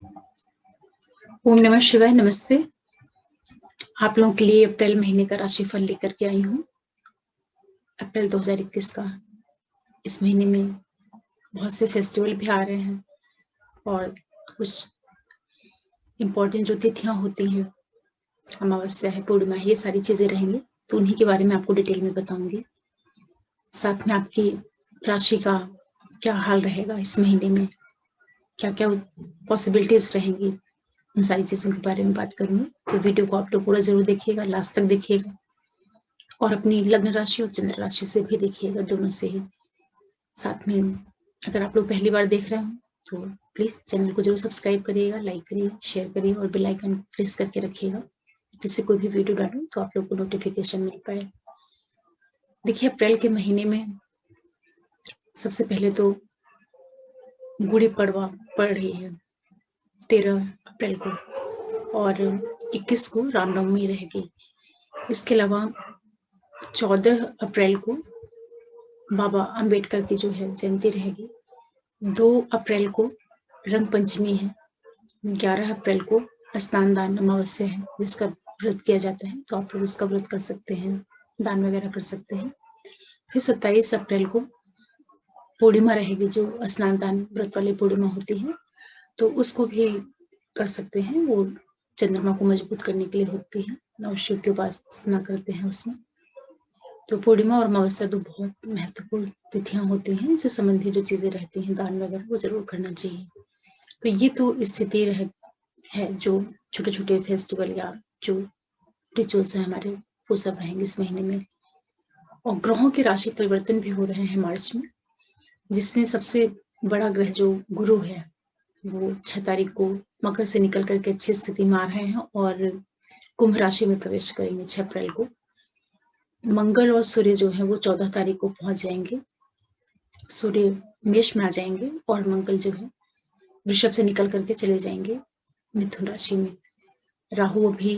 ओम नमः शिवाय। नमस्ते। आप लोगों के लिए अप्रैल महीने का राशिफल लेकर के आई हूँ। अप्रैल 2021 का। इस महीने में बहुत से फेस्टिवल भी आ रहे हैं और कुछ इम्पोर्टेंट जो तिथियां होती हैं, अमावस्या है, पूर्णिमा है, ये सारी चीजें रहेंगी, तो उन्हीं के बारे में आपको डिटेल में बताऊंगी। साथ में आपकी राशि का क्या हाल रहेगा इस महीने में, क्या क्या पॉसिबिलिटीज रहेंगी, उन सारी चीजों के बारे में बात करूंगी। तो वीडियो को आप लोग पूरा जरूर देखिएगा, लास्ट तक देखिएगा और अपनी लग्न राशि और चंद्र राशि से भी देखिएगा, दोनों से ही। साथ में अगर आप लोग पहली बार देख रहे हो तो प्लीज चैनल को जरूर सब्सक्राइब करिएगा, लाइक करिए, शेयर करिए और बेल आइकन प्रेस करके रखिएगा, जिससे कोई भी वीडियो डालूं तो आप लोग को नोटिफिकेशन मिल पाए। देखिए, अप्रैल के महीने में सबसे पहले तो गुड़ी पड़वा पड़ रही है 13 अप्रैल को और 21 को रामनवमी रहेगी। इसके अलावा 14 अप्रैल को बाबा अंबेडकर की जो है जयंती रहेगी। 2 अप्रैल को रंग पंचमी है। 11 अप्रैल को स्नान दान अमावस्या है, जिसका व्रत किया जाता है, तो आप लोग उसका व्रत कर सकते हैं, दान वगैरह कर सकते हैं। फिर 27 अप्रैल को पूर्णिमा रहेगी, जो स्नान दान व्रत वाली पूर्णिमा होती है, तो उसको भी कर सकते हैं। वो चंद्रमा को मजबूत करने के लिए होती है और शिव की उपासना करते हैं उसमें। तो पूर्णिमा और अमावस्या दो बहुत महत्वपूर्ण तिथियां होती हैं। इनसे संबंधित जो चीजें रहती हैं, दान वगैरह, वो जरूर करना चाहिए। तो ये तो स्थिति है जो छोटे छोटे फेस्टिवल या जो रिचुअल्स हैं हमारे, वो सब रहेंगे इस महीने में। और ग्रहों के राशि परिवर्तन भी हो रहे हैं मार्च में, जिसमें सबसे बड़ा ग्रह जो गुरु है, वो 6 तारीख को मकर से निकल करके अच्छी स्थिति में आ रहे हैं और कुंभ राशि में प्रवेश करेंगे 6 अप्रैल को। मंगल और सूर्य जो है वो 14 तारीख को पहुंच जाएंगे। सूर्य मेष में आ जाएंगे और मंगल जो है वृषभ से निकल करके चले जाएंगे मिथुन राशि में। राहु अभी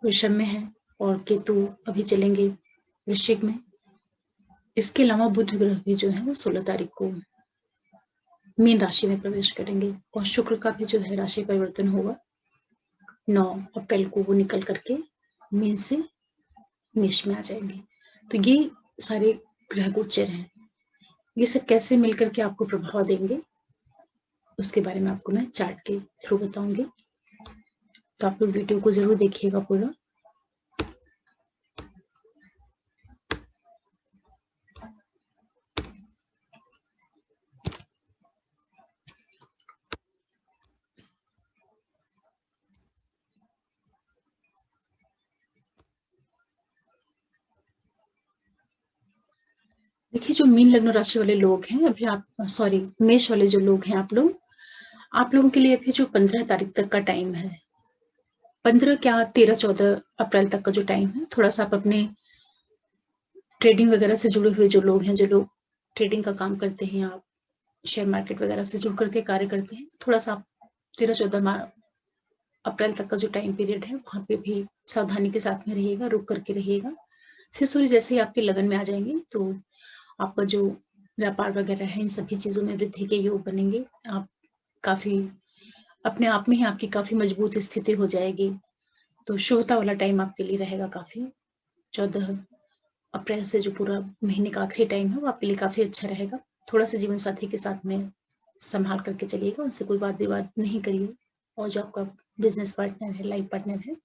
वृषभ में है और केतु अभी चलेंगे वृश्चिक में। इसके अलावा बुध ग्रह भी जो है वो 16 तारीख को मीन राशि में प्रवेश करेंगे और शुक्र का भी जो है राशि परिवर्तन होगा। 9 अप्रैल को वो निकल करके मीन से मेष में आ जाएंगे। तो ये सारे ग्रह गोचर हैं। ये सब कैसे मिलकर के आपको प्रभाव देंगे, उसके बारे में आपको मैं चार्ट के थ्रू बताऊंगी। तो आप लोग वीडियो को जरूर देखिएगा पूरा। देखिए, जो मीन लग्न राशि वाले लोग हैं, अभी आप सॉरी मेष वाले जो लोग हैं, आप लोगों के लिए अभी जो 15 तारीख तक का टाइम है, 15 क्या 13-14 अप्रैल तक का जो टाइम है, थोड़ा सा आप अपने ट्रेडिंग वगैरह से जुड़े हुए जो लोग हैं, जो लोग ट्रेडिंग का काम करते हैं, आप शेयर मार्केट वगैरह से जुड़ करके कार्य करते हैं, थोड़ा सा आप 13-14 अप्रैल तक का जो टाइम पीरियड है, वहां पे भी सावधानी के साथ में रहिएगा, रुक करके रहिएगा। फिर सूर्य जैसे ही आपके लगन में आ जाएंगे तो आपका जो व्यापार वगैरह है, इन सभी चीजों में वृद्धि के योग बनेंगे। आप काफी अपने आप में ही आपकी काफी मजबूत स्थिति हो जाएगी। तो शुभता वाला टाइम आपके लिए रहेगा काफी। 14 अप्रैल से जो पूरा महीने का आखिरी टाइम है, वो आपके लिए काफी अच्छा रहेगा। थोड़ा सा जीवन साथी के साथ में संभाल करके चलिएगा, उनसे कोई वाद विवाद नहीं करिए। और जो आपका बिजनेस पार्टनर है, लाइफ पार्टनर है,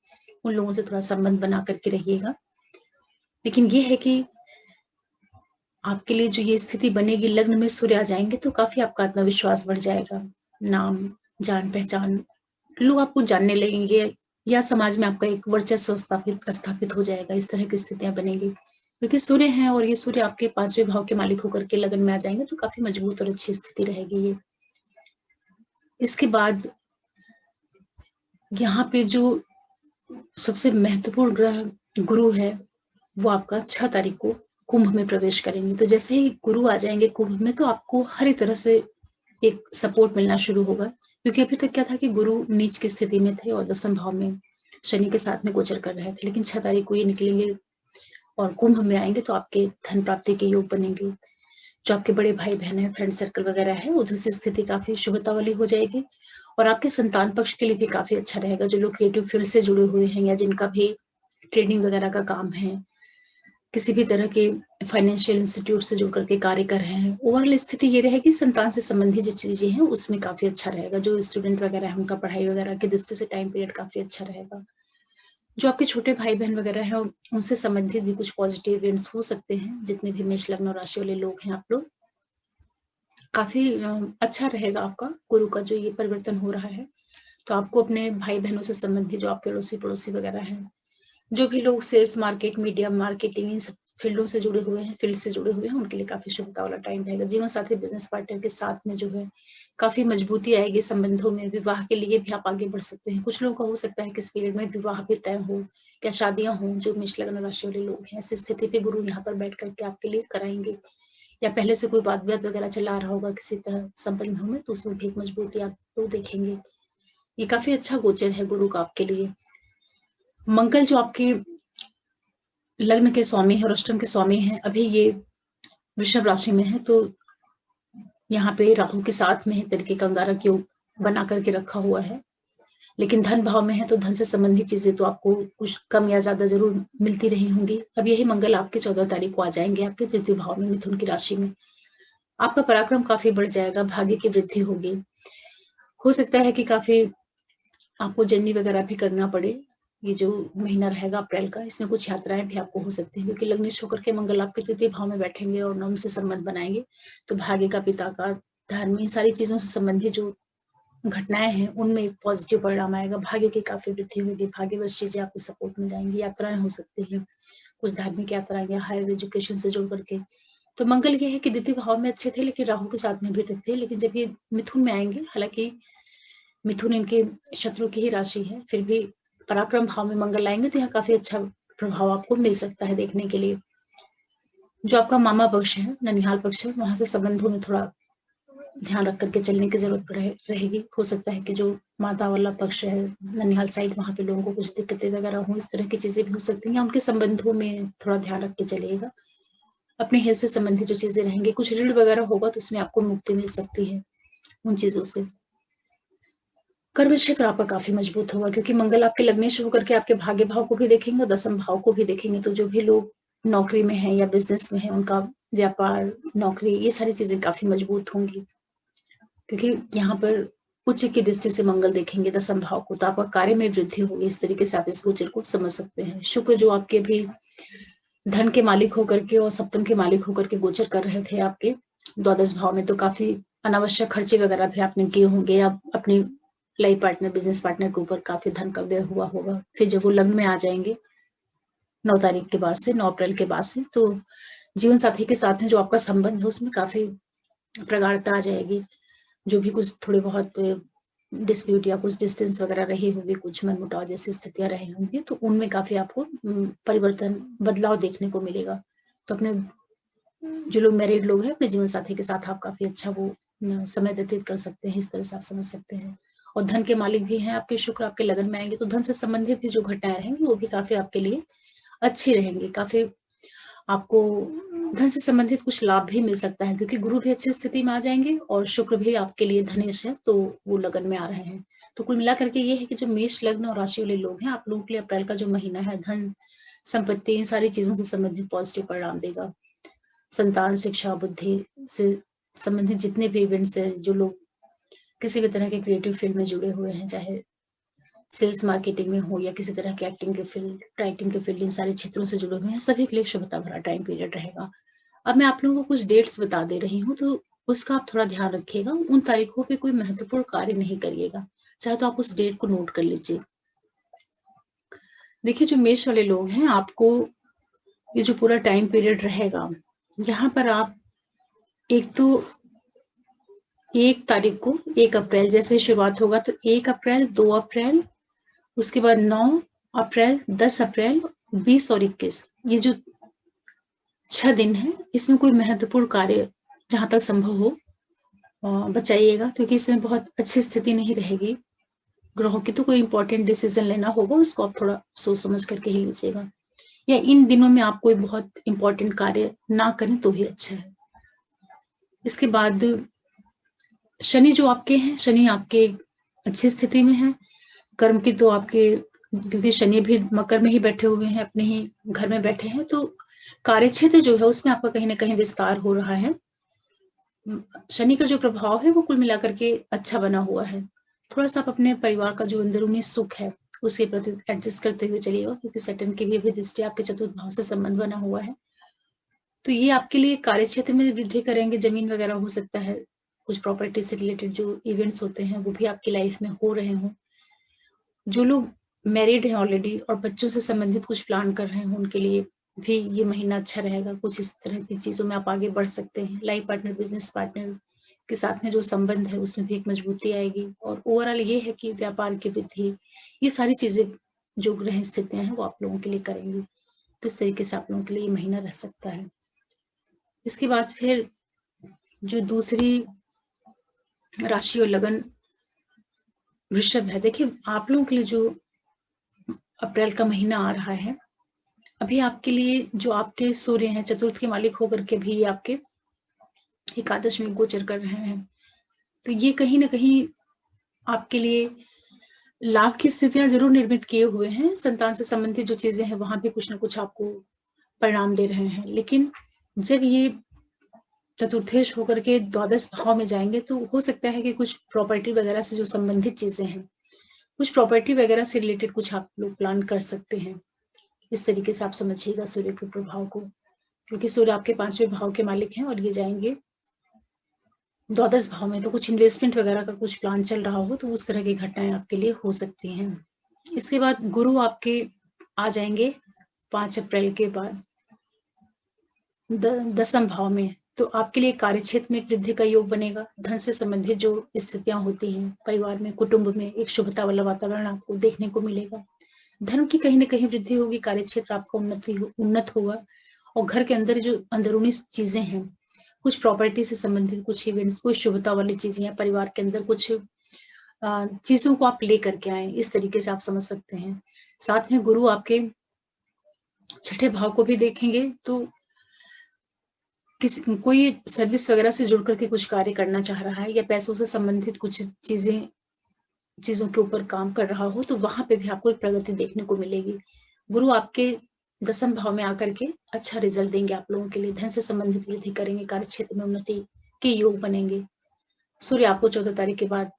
उन लोगों से थोड़ा संबंध बना करके रहिएगा। लेकिन ये है कि आपके लिए जो ये स्थिति बनेगी, लग्न में सूर्य आ जाएंगे तो काफी आपका आत्मविश्वास बढ़ जाएगा। नाम, जान पहचान, लोग आपको जानने लगेंगे या समाज में आपका एक वर्चस्व स्थापित स्थापित हो जाएगा। इस तरह की स्थितियां बनेगी क्योंकि सूर्य हैं और ये सूर्य आपके 5वें भाव के मालिक होकर के लगन में आ जाएंगे, तो काफी मजबूत और अच्छी स्थिति रहेगी ये। इसके बाद यहाँ पे जो सबसे महत्वपूर्ण ग्रह गुरु है, वो आपका 6 तारीख को कुंभ में प्रवेश करेंगे। तो जैसे ही गुरु आ जाएंगे कुंभ में, तो आपको हर एक तरह से एक सपोर्ट मिलना शुरू होगा। क्योंकि अभी तक क्या था कि गुरु नीच की स्थिति में थे और 10वें भाव में शनि के साथ में गोचर कर रहे थे, लेकिन 6 तारीख को ये निकलेंगे और कुंभ में आएंगे तो आपके धन प्राप्ति के योग बनेंगे। जो आपके बड़े भाई बहन है, फ्रेंड सर्कल वगैरह है, उधर से स्थिति काफी शुभता वाली हो जाएगी और आपके संतान पक्ष के लिए भी काफी अच्छा रहेगा। जो लोग क्रिएटिव फील्ड से जुड़े हुए हैं या जिनका भी ट्रेडिंग वगैरह का काम है, किसी भी तरह के फाइनेंशियल इंस्टीट्यूट से जुड़ करके कार्य कर रहे हैं, ओवरऑल स्थिति ये रहेगी संतान से संबंधित जो चीजें हैं उसमें काफी अच्छा रहेगा। जो स्टूडेंट वगैरह है उनका पढ़ाई वगैरह की दृष्टि से टाइम पीरियड काफी अच्छा रहेगा। जो आपके छोटे भाई बहन वगैरह हैं उनसे संबंधित भी कुछ पॉजिटिव इवेंट्स हो सकते हैं। जितने भी मेष लग्न और राशि वाले लोग हैं आप लोग, काफी अच्छा रहेगा आपका। गुरु का जो ये परिवर्तन हो रहा है, तो आपको अपने भाई बहनों से संबंधित जो आपके अड़ोसी पड़ोसी वगैरह हैं, जो भी लोग सेल्स मार्केट, मीडिया मार्केटिंग, इन सब फील्डों से जुड़े हुए हैं, फील्ड से जुड़े हुए हैं, उनके लिए काफी शुभता वाला टाइम रहेगा। जीवन साथी, बिजनेस पार्टनर के साथ में जो है काफी मजबूती आएगी संबंधों में। विवाह के लिए भी आप आगे बढ़ सकते हैं। कुछ लोगों का हो सकता है कि इस पीरियड में विवाह भी तय हो या शादियां हो। जो मेष लग्न राशि वाले लोग हैं, ऐसी स्थिति पे गुरु यहाँ पर बैठ करके आपके लिए कराएंगे। या पहले से कोई बात विवाद वगैरह चला रहा होगा किसी तरह संबंधों में, तो उसमें भी एक मजबूती आप लोग देखेंगे। ये काफी अच्छा गोचर है गुरु का आपके लिए। मंगल जो आपके लग्न के स्वामी है और अष्टम के स्वामी है, अभी ये वृषभ राशि में है, तो यहाँ पे राहु के साथ में है, तरीके का अंगारक योग बना करके रखा हुआ है। लेकिन धन भाव में है, तो धन से संबंधित चीजें तो आपको कुछ कम या ज्यादा जरूर मिलती रही होंगी। अब यही मंगल आपके 14 तारीख को आ जाएंगे आपके तृतीय भाव में, मिथुन की राशि में। आपका पराक्रम काफी बढ़ जाएगा, भाग्य की वृद्धि होगी। हो सकता है कि काफी आपको जर्नी वगैरह भी करना पड़े। ये जो महीना रहेगा अप्रैल का, इसमें कुछ यात्राएं भी आपको हो सकती हैं, क्योंकि लग्नेश होकर के मंगल आपके तृतीय भाव में बैठेंगे और नवम से संबंध बनाएंगे। तो भाग्य का, पिता का, धर्म, इन सारी चीजों से संबंधित जो घटनाएं हैं उनमें एक पॉजिटिव परिणाम आएगा। भाग्य की काफी वृद्धि होगी, भाग्यवश चीजें आपको सपोर्ट में जाएंगी। यात्राएं हो सकती हैं, कुछ धार्मिक यात्राएं या हायर एजुकेशन से जुड़ करके। तो मंगल ये है कि द्वितीय भाव में अच्छे थे, लेकिन राहु के साथ में भी थे। लेकिन जब ये मिथुन में आएंगे, हालांकि मिथुन इनके शत्रु की ही राशि है, फिर भी पराक्रम भाव में मंगल आएंगे तो यहाँ काफी अच्छा प्रभाव आपको मिल सकता है देखने के लिए। जो आपका मामा पक्ष है, ननिहाल पक्ष है, वहां से संबंधों में थोड़ा ध्यान रख करके चलने की जरूरत रहेगी। हो सकता है कि जो माता वाला पक्ष है, ननिहाल साइड, वहां पे लोगों को कुछ दिक्कतें वगैरह हो, इस तरह की चीजें भी हो सकती हैं। उनके संबंधों में थोड़ा ध्यान रख के चलिएगा। अपने हेल्थ से संबंधित जो चीजें रहेंगी, कुछ ऋण वगैरह होगा तो उसमें आपको मुक्ति मिल सकती है उन चीजों से। कर्म क्षेत्र आपका काफी मजबूत होगा, क्योंकि मंगल आपके लग्नेश होकर के आपके भाग्य भाव को भी देखेंगे और दसम भाव को भी देखेंगे। तो जो भी लोग नौकरी में है या बिजनेस में है, उनका व्यापार, नौकरी, ये सारी चीजें काफी मजबूत होंगी, क्योंकि यहाँ पर उच्च की दृष्टि से मंगल देखेंगे दसम भाव को, तो आपका कार्य में वृद्धि होगी। इस तरीके से आप इस गोचर को समझ सकते हैं। शुक्र जो आपके भी धन के मालिक होकर के और सप्तम के मालिक होकर के गोचर कर रहे थे आपके द्वादश भाव में, तो काफी अनावश्यक खर्चे वगैरह भी आपने किए होंगे। आप अपने लाइफ पार्टनर, बिजनेस पार्टनर के ऊपर काफी धन का व्यय हुआ होगा। फिर जब वो लग्न में आ जाएंगे 9 तारीख के बाद से, 9 अप्रैल के बाद से, तो जीवन साथी के साथ में जो आपका संबंध है उसमें काफी प्रगाढ़ता आ जाएगी। जो भी कुछ थोड़े बहुत डिस्प्यूट या कुछ डिस्टेंस वगैरह रही होगी, कुछ मनमुटाव जैसी स्थितियां रही होंगी, तो उनमें काफी आपको परिवर्तन, बदलाव देखने को मिलेगा। तो अपने जो लोग मैरिड लोग हैं, अपने जीवन साथी के साथ आप काफी अच्छा वो समय व्यतीत कर सकते हैं। इस तरह से आप समझ सकते हैं। और धन के मालिक भी हैं आपके शुक्र, आपके लगन में आएंगे, तो धन से संबंधित भी जो घटनाएं रहेंगी वो भी काफी आपके लिए अच्छी रहेंगी। काफी आपको धन से संबंधित कुछ लाभ भी मिल सकता है, क्योंकि गुरु भी अच्छी स्थिति में आ जाएंगे और शुक्र भी आपके लिए धनेश है, तो वो लगन में आ रहे हैं। तो कुल मिलाकर के ये है कि जो मेष लग्न और राशि वाले लोग हैं, आप लोगों के लिए अप्रैल का जो महीना है, धन, संपत्ति, इन सारी चीजों से संबंधित पॉजिटिव परिणाम देगा। संतान, शिक्षा, बुद्धि से संबंधित जितने भी इवेंट्स है, जो लोग किसी भी तरह के क्रिएटिव फील्ड में जुड़े हुए हैं, चाहे सेल्स मार्केटिंग में हो या किसी तरह के एक्टिंग के फील्ड, राइटिंग के फील्ड, इन सारे क्षेत्रों से जुड़े हुए हैं, सभी के लिए शुभता भरा टाइम पीरियड रहेगा। अब मैं आप लोगों को कुछ डेट्स बता दे रही हूँ, तो उसका आप थोड़ा ध्यान रखिएगा। उन तारीखों पे कोई महत्वपूर्ण कार्य नहीं करिएगा, चाहे तो आप उस डेट को नोट कर लीजिए। देखिए, जो मेष वाले लोग हैं, आपको ये जो पूरा टाइम पीरियड रहेगा, यहाँ पर आप एक तो 1 तारीख को, 1 अप्रैल जैसे शुरुआत होगा, तो 1 अप्रैल, 2 अप्रैल, उसके बाद 9 अप्रैल, 10 अप्रैल, 20 और 21, ये जो 6 दिन है, इसमें कोई महत्वपूर्ण कार्य जहां तक संभव हो बचाइएगा, क्योंकि इसमें बहुत अच्छी स्थिति नहीं रहेगी ग्रहों की। तो कोई इंपॉर्टेंट डिसीजन लेना होगा, उसको आप थोड़ा सोच समझ करके ही लीजिएगा, या इन दिनों में आप कोई बहुत इंपॉर्टेंट कार्य ना करें तो ही अच्छा है। इसके बाद शनि जो आपके हैं, शनि आपके अच्छी स्थिति में है। कर्म की तो आपके, क्योंकि शनि भी मकर में ही बैठे हुए हैं, अपने ही घर में बैठे हैं, तो कार्य क्षेत्र जो है उसमें आपका कहीं ना कहीं विस्तार हो रहा है। शनि का जो प्रभाव है वो कुल मिलाकर के अच्छा बना हुआ है। थोड़ा सा आप अपने परिवार का जो अंदरूनी सुख है उसके प्रति एडजस्ट करते हुए चलिएगा, क्योंकि सैटर्न की भी अभी दृष्टि आपके चतुर्थ भाव से संबंध बना हुआ है। तो ये आपके लिए कार्य क्षेत्र में वृद्धि करेंगे, जमीन वगैरह हो सकता है, कुछ प्रॉपर्टी से रिलेटेड जो इवेंट्स होते हैं वो भी आपकी लाइफ में हो रहे हों। जो लोग मैरिड हैं ऑलरेडी और बच्चों से संबंधित कुछ प्लान कर रहे हैं उनके लिए भी ये महीना अच्छा रहेगा। कुछ इस तरह की चीजों में आप आगे बढ़ सकते हैं। लाइफ पार्टनर, बिजनेस पार्टनर के साथ में जो संबंध है उसमें भी एक मजबूती आएगी। और ओवरऑल ये है कि व्यापार की वृद्धि, ये सारी चीजें जो ग्रह स्थितियां हैं वो आप लोगों के लिए करेंगी। तो इस तरीके से आप लोगों के लिए ये महीना रह सकता है। इसके बाद फिर जो दूसरी राशि और लगन वृषभ है, देखिए आप लोगों के लिए जो अप्रैल का महीना आ रहा है, अभी आपके लिए जो आपके सूर्य हैं चतुर्थ के मालिक होकर के भी आपके एकादश में गोचर कर रहे हैं, तो ये कहीं ना कहीं आपके लिए लाभ की स्थितियां जरूर निर्मित किए हुए हैं। संतान से संबंधित जो चीजें हैं वहां भी कुछ ना कुछ आपको परिणाम दे रहे हैं। लेकिन जब ये चतुर्थेश होकर के द्वादश भाव में जाएंगे तो हो सकता है कि कुछ प्रॉपर्टी वगैरह से जो संबंधित चीजें हैं, कुछ प्रॉपर्टी वगैरह से रिलेटेड कुछ आप लोग प्लान कर सकते हैं। इस तरीके से आप समझिएगा सूर्य के प्रभाव को, क्योंकि सूर्य आपके 5वें भाव के मालिक हैं और ये जाएंगे द्वादश भाव में। तो कुछ इन्वेस्टमेंट वगैरह का कुछ प्लान चल रहा हो तो उस तरह की घटनाएं आपके लिए हो सकती हैं। इसके बाद गुरु आपके आ जाएंगे 5 अप्रैल के बाद दसम भाव में। तो आपके लिए कार्य क्षेत्र में वृद्धि का योग बनेगा। धन से संबंधित जो स्थितियां होती हैं परिवार में, कुटुंब में, एक शुभता वाला वातावरण आपको देखने को मिलेगा। धन की कहीं ना कहीं वृद्धि होगी, कार्य क्षेत्र आपका उन्नत होगा। और घर के अंदर जो अंदरूनी चीजें हैं, कुछ प्रॉपर्टी से संबंधित कुछ इवेंट्स, कुछ शुभता वाली चीजें या परिवार के अंदर कुछ चीजों को आप लेकर के आए, इस तरीके से आप समझ सकते हैं। साथ में गुरु आपके छठे भाव को भी देखेंगे, तो किसी कोई सर्विस वगैरह से जुड़ करके कुछ कार्य करना चाह रहा है या पैसों से संबंधित कुछ चीजों के ऊपर काम कर रहा हो, तो वहां पे भी आपको एक प्रगति देखने को मिलेगी। गुरु आपके दसम भाव में आकर के अच्छा रिजल्ट देंगे आप लोगों के लिए। धन से संबंधित वृद्धि करेंगे, कार्य क्षेत्र में उन्नति के योग बनेंगे। सूर्य आपको 14 तारीख के बाद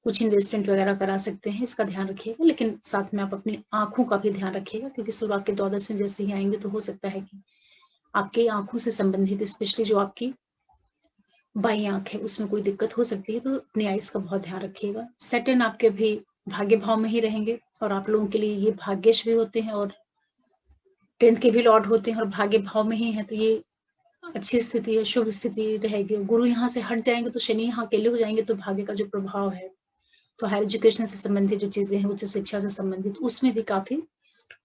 कुछ इन्वेस्टमेंट वगैरह करा सकते हैं, इसका ध्यान रखिएगा। लेकिन साथ में आप अपनी आंखों का भी ध्यान रखिएगा, क्योंकि सूर्य आपके द्वादश में जैसे ही आएंगे तो हो सकता है कि आपकी आंखों से संबंधित, स्पेशली जो आपकी बाई आंख है उसमें कोई दिक्कत हो सकती है। तो अपनी आइज का बहुत ध्यान रखिएगा। सैटर्न आपके भी भाग्य भाव में ही रहेंगे और आप लोगों के लिए ये भाग्यश भी होते हैं और 10th के भी लॉर्ड होते हैं और भाग्य भाव में ही है। तो ये अच्छी स्थिति है, शुभ स्थिति रहेगी। गुरु यहाँ से हट जाएंगे तो शनि यहाँ अकेले हो जाएंगे, तो भाग्य का जो प्रभाव है, तो हायर एजुकेशन से संबंधित जो चीजें हैं, उच्च शिक्षा से संबंधित, उसमें भी काफी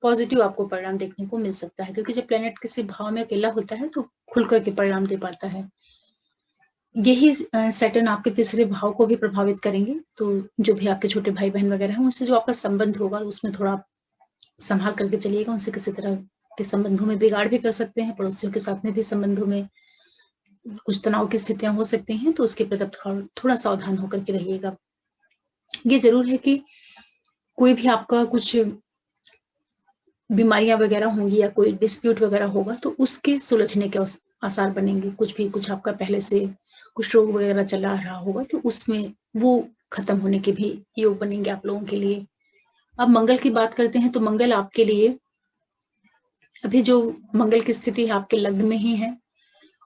पॉजिटिव आपको परिणाम देखने को मिल सकता है। क्योंकि जब प्लेनेट किसी भाव में अकेला होता है तो खुल करके परिणाम दे पाता है। यही सैटर्न आपके तीसरे भाव को भी प्रभावित करेंगे। तो जो भी आपके छोटे भाई बहन वगैरह हैं उनसे जो आपका संबंध होगा उसमें थोड़ा संभाल करके चलिएगा। उनसे किसी तरह के संबंधों में बिगाड़ भी कर सकते हैं। पड़ोसियों के साथ में भी संबंधों में कुछ तनाव की स्थितियां हो सकती हैं, तो उसके प्रति थोड़ा सावधान होकर के रहिएगा। ये जरूर है कि कोई भी आपका कुछ बीमारियां वगैरह होंगी या कोई डिस्प्यूट वगैरह होगा तो उसके सुलझने के आसार बनेंगे। कुछ आपका पहले से कुछ रोग वगैरह चला रहा होगा तो उसमें वो खत्म होने के भी योग बनेंगे आप लोगों के लिए। अब मंगल की बात करते हैं, तो मंगल आपके लिए अभी जो मंगल की स्थिति है आपके लग्न में ही है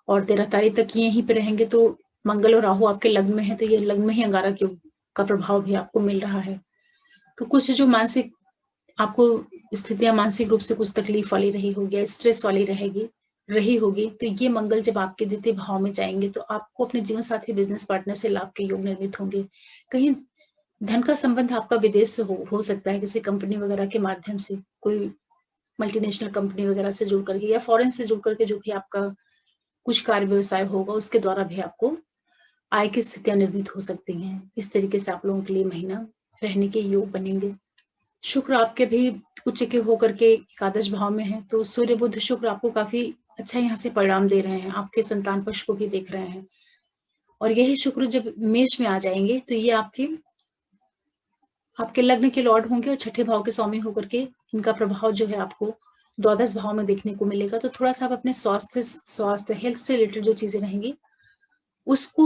और 13 तारीख तक यहीं पे रहेंगे। तो मंगल और राहु आपके लग्न में है, तो ये लग्न में ही अंगारक योग का प्रभाव भी आपको मिल रहा है। तो कुछ जो मानसिक आपको स्थितियां मानसिक रूप से कुछ तकलीफ वाली रही होगी, स्ट्रेस वाली रही होगी, तो ये मंगल जब आपके द्वितीय भाव में जाएंगे तो आपको अपने जीवन साथी, बिजनेस पार्टनर से लाभ के योग निर्मित होंगे। कहीं धन का संबंध आपका विदेश से हो सकता है, किसी कंपनी वगैरह के माध्यम से, कोई मल्टीनेशनल कंपनी वगैरह से जुड़ करके या फॉरेन से जुड़ करके जो भी आपका कुछ कार्य व्यवसाय होगा उसके द्वारा भी आपको आय की स्थितियां निर्मित हो सकती हैं। इस तरीके से आप लोगों के लिए महीना रहने के योग बनेंगे। शुक्र आपके भी उच्च के होकर के एकादश भाव में है, तो सूर्य बुध शुक्र आपको काफी अच्छा यहाँ से परिणाम दे रहे हैं। आपके संतान पक्ष को भी देख रहे हैं। और यही शुक्र जब मेष में आ जाएंगे तो ये आपके आपके लग्न के लॉर्ड होंगे और छठे भाव के स्वामी होकर के इनका प्रभाव जो है आपको द्वादश भाव में देखने को मिलेगा। तो थोड़ा सा आप अपने स्वास्थ्य हेल्थ से रिलेटेड जो चीजें रहेंगी उसको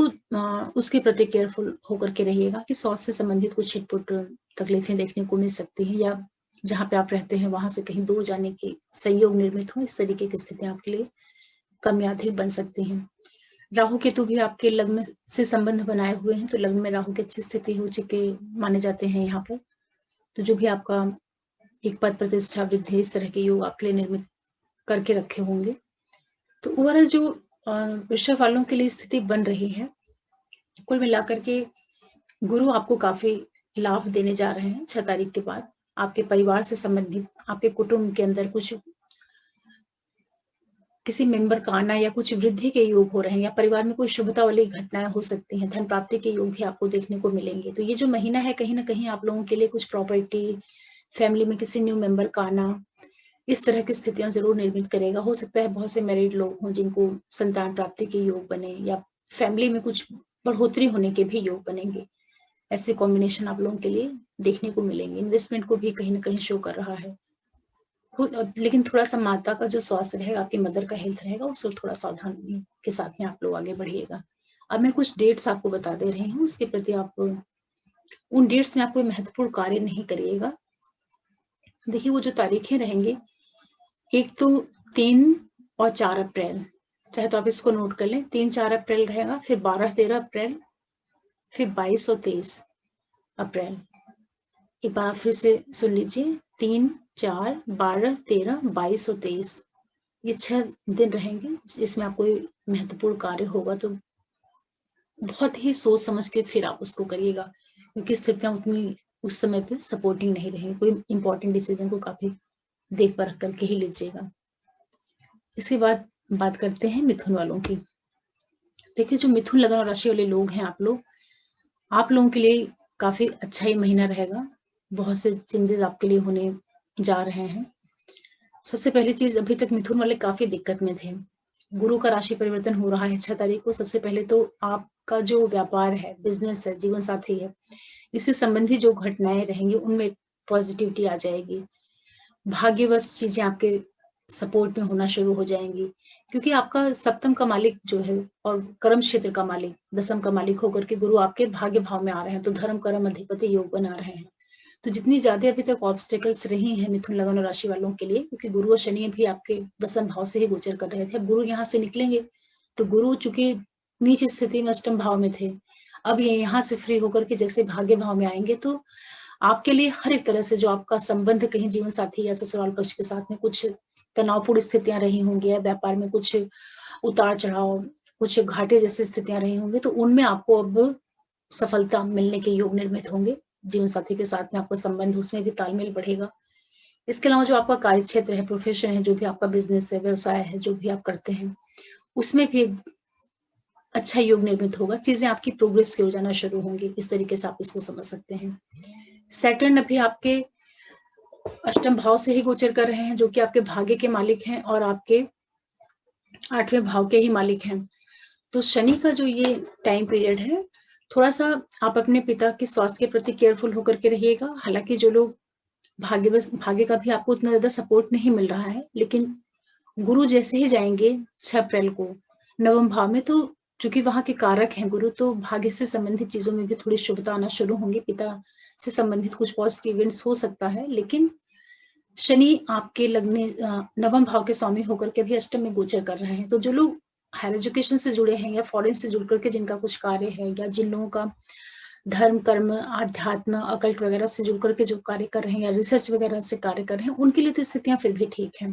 उसके प्रति केयरफुल होकर के रहिएगा कि स्वास्थ्य से संबंधित कुछ छिटपुट तकलीफें देखने को मिल सकती हैं, या जहाँ पे आप रहते हैं वहां से कहीं दूर जाने के संयोग निर्मित हो, इस तरीके की स्थितियां आपके लिए कम या अधिक बन सकती हैं। राहु केतु भी आपके लग्न से संबंध बनाए हुए हैं, तो लग्न में राहु की अच्छी स्थिति हो चुके माने जाते हैं यहाँ पर। तो जो भी आपका एक पद प्रतिष्ठा वृद्धि इस तरह के योग आपके लिए निर्मित करके रखे होंगे। तो ओवरऑल जो वृषभ वालों के लिए स्थिति बन रही है, कुल मिलाकर के गुरु आपको काफी लाभ देने जा रहे हैं 6 तारीख के बाद। आपके परिवार से संबंधित, आपके कुटुंब के अंदर कुछ किसी मेंबर का आना या कुछ वृद्धि के योग हो रहे हैं, या परिवार में कोई शुभता वाली घटनाएं हो सकती हैं, धन प्राप्ति के योग भी आपको देखने को मिलेंगे। तो ये जो महीना है कहीं ना कहीं आप लोगों के लिए कुछ प्रॉपर्टी, फैमिली में किसी न्यू मेंबर का आना, इस तरह की स्थितियां जरूर निर्मित करेगा। हो सकता है बहुत से मैरिड लोग हों जिनको संतान प्राप्ति के योग बने, या फैमिली में कुछ बढ़ोतरी होने के भी योग बनेंगे। ऐसे कॉम्बिनेशन आप लोगों के लिए देखने को मिलेंगे। इन्वेस्टमेंट को भी कहीं ना कहीं शो कर रहा है। लेकिन थोड़ा सा माता का जो स्वास्थ्य रहेगा, आपकी मदर का हेल्थ रहेगा, उसको थोड़ा सावधानी के साथ में आप लोग आगे बढ़िएगा। अब मैं कुछ डेट्स आपको बता दे रही हूँ, उसके प्रति आप उन डेट्स में आप कोई महत्वपूर्ण कार्य नहीं करिएगा। देखिए वो जो तारीखें रहेंगी, एक तो 3 और 4 अप्रैल, चाहे तो आप इसको नोट कर लें। 3-4 अप्रैल रहेगा, फिर 12-13 अप्रैल, फिर 22 और 23 अप्रैल। एक बार फिर से सुन लीजिए, 3, 4, 12, 13, 22 और 23, ये 6 दिन रहेंगे जिसमें आप कोई महत्वपूर्ण कार्य होगा तो बहुत ही सोच समझ के फिर आप उसको करिएगा, क्योंकि स्थितियां उतनी उस समय पे सपोर्टिंग नहीं रहेंगी। कोई इंपॉर्टेंट डिसीजन को काफी देख परख करके ही लीजिएगा। इसके बाद बात करते हैं मिथुन वालों की। देखिए जो मिथुन लगन और राशि वाले लोग हैं, आप लोगों के लिए काफी अच्छा ही महीना रहेगा। बहुत से चेंजेस आपके लिए होने जा रहे हैं। सबसे पहली चीज, अभी तक मिथुन वाले काफी दिक्कत में थे। गुरु का राशि परिवर्तन हो रहा है 6 तारीख को। सबसे पहले तो आपका जो व्यापार है, बिजनेस है, जीवन साथी है, इससे संबंधित जो घटनाएं रहेंगी उनमें पॉजिटिविटी आ जाएगी। भाग्यवश चीजें आपके सपोर्ट में होना शुरू हो जाएंगी, क्योंकि आपका सप्तम का मालिक जो है और कर्म क्षेत्र का मालिक, दसम का मालिक होकर के गुरु आपके भाग्य भाव में आ रहे हैं, तो धर्म कर्म अधिपति योग बना रहे हैं। तो जितनी ज्यादा अभी तक ऑब्स्टेकल्स रही हैं मिथुन लगन और राशि वालों के लिए, क्योंकि गुरु और शनि भी आपके दसम भाव से ही गोचर कर रहे थे, अब गुरु यहाँ से निकलेंगे, तो गुरु चूंकि नीच स्थिति में अष्टम भाव में थे, अब ये यहाँ से फ्री होकर के जैसे भाग्य भाव में आएंगे, तो आपके लिए हर एक तरह से जो आपका संबंध कहीं जीवन साथी या ससुराल पक्ष के साथ में कुछ तनावपूर्ण स्थितियां रही होंगी, या व्यापार में कुछ उतार चढ़ाव, कुछ घाटे जैसी स्थितियां रही होंगी, तो उनमें आपको अब सफलता मिलने के योग निर्मित होंगे। जीवन साथी के साथ में आपका संबंध, उसमें भी तालमेल बढ़ेगा। इसके अलावा जो आपका कार्य क्षेत्र है, प्रोफेशन है, जो भी आपका बिजनेस है, व्यवसाय है, जो भी आप करते हैं, उसमें भी अच्छा योग निर्मित होगा। चीजें आपकी प्रोग्रेस की ओर जाना शुरू होंगी। इस तरीके से आप इसको समझ सकते हैं। सैटर्न अभी आपके अष्टम भाव से ही गोचर कर रहे हैं, जो कि आपके भाग्य के मालिक हैं और आपके 8वें भाव के ही मालिक हैं। तो शनि का जो ये टाइम पीरियड है, थोड़ा सा आप अपने पिता के स्वास्थ्य के प्रति केयरफुल होकर के रहिएगा। हालांकि जो लोग भाग्य का भी आपको उतना ज्यादा सपोर्ट नहीं मिल रहा है, लेकिन गुरु जैसे ही जाएंगे 6 अप्रैल को नवम भाव में, तो चूंकि वहां के कारक हैं गुरु, तो भाग्य से संबंधित चीजों में भी थोड़ी शुभता आना शुरू होंगी। पिता से संबंधित कुछ पॉजिटिव इवेंट्स हो सकता है, लेकिन शनि आपके लग्न नवम भाव के स्वामी होकर के भी अष्टम में गोचर कर रहे हैं। तो जो लोग हायर एजुकेशन से जुड़े हैं या फॉरेन से जुड़ करके जिनका कुछ कार्य है, या जिन लोगों का धर्म कर्म आध्यात्म अकल्ट वगैरह से जुड़ करके जो कार्य कर रहे हैं, या रिसर्च वगैरह से कार्य कर रहे हैं, उनके लिए तो स्थितियां फिर भी ठीक है।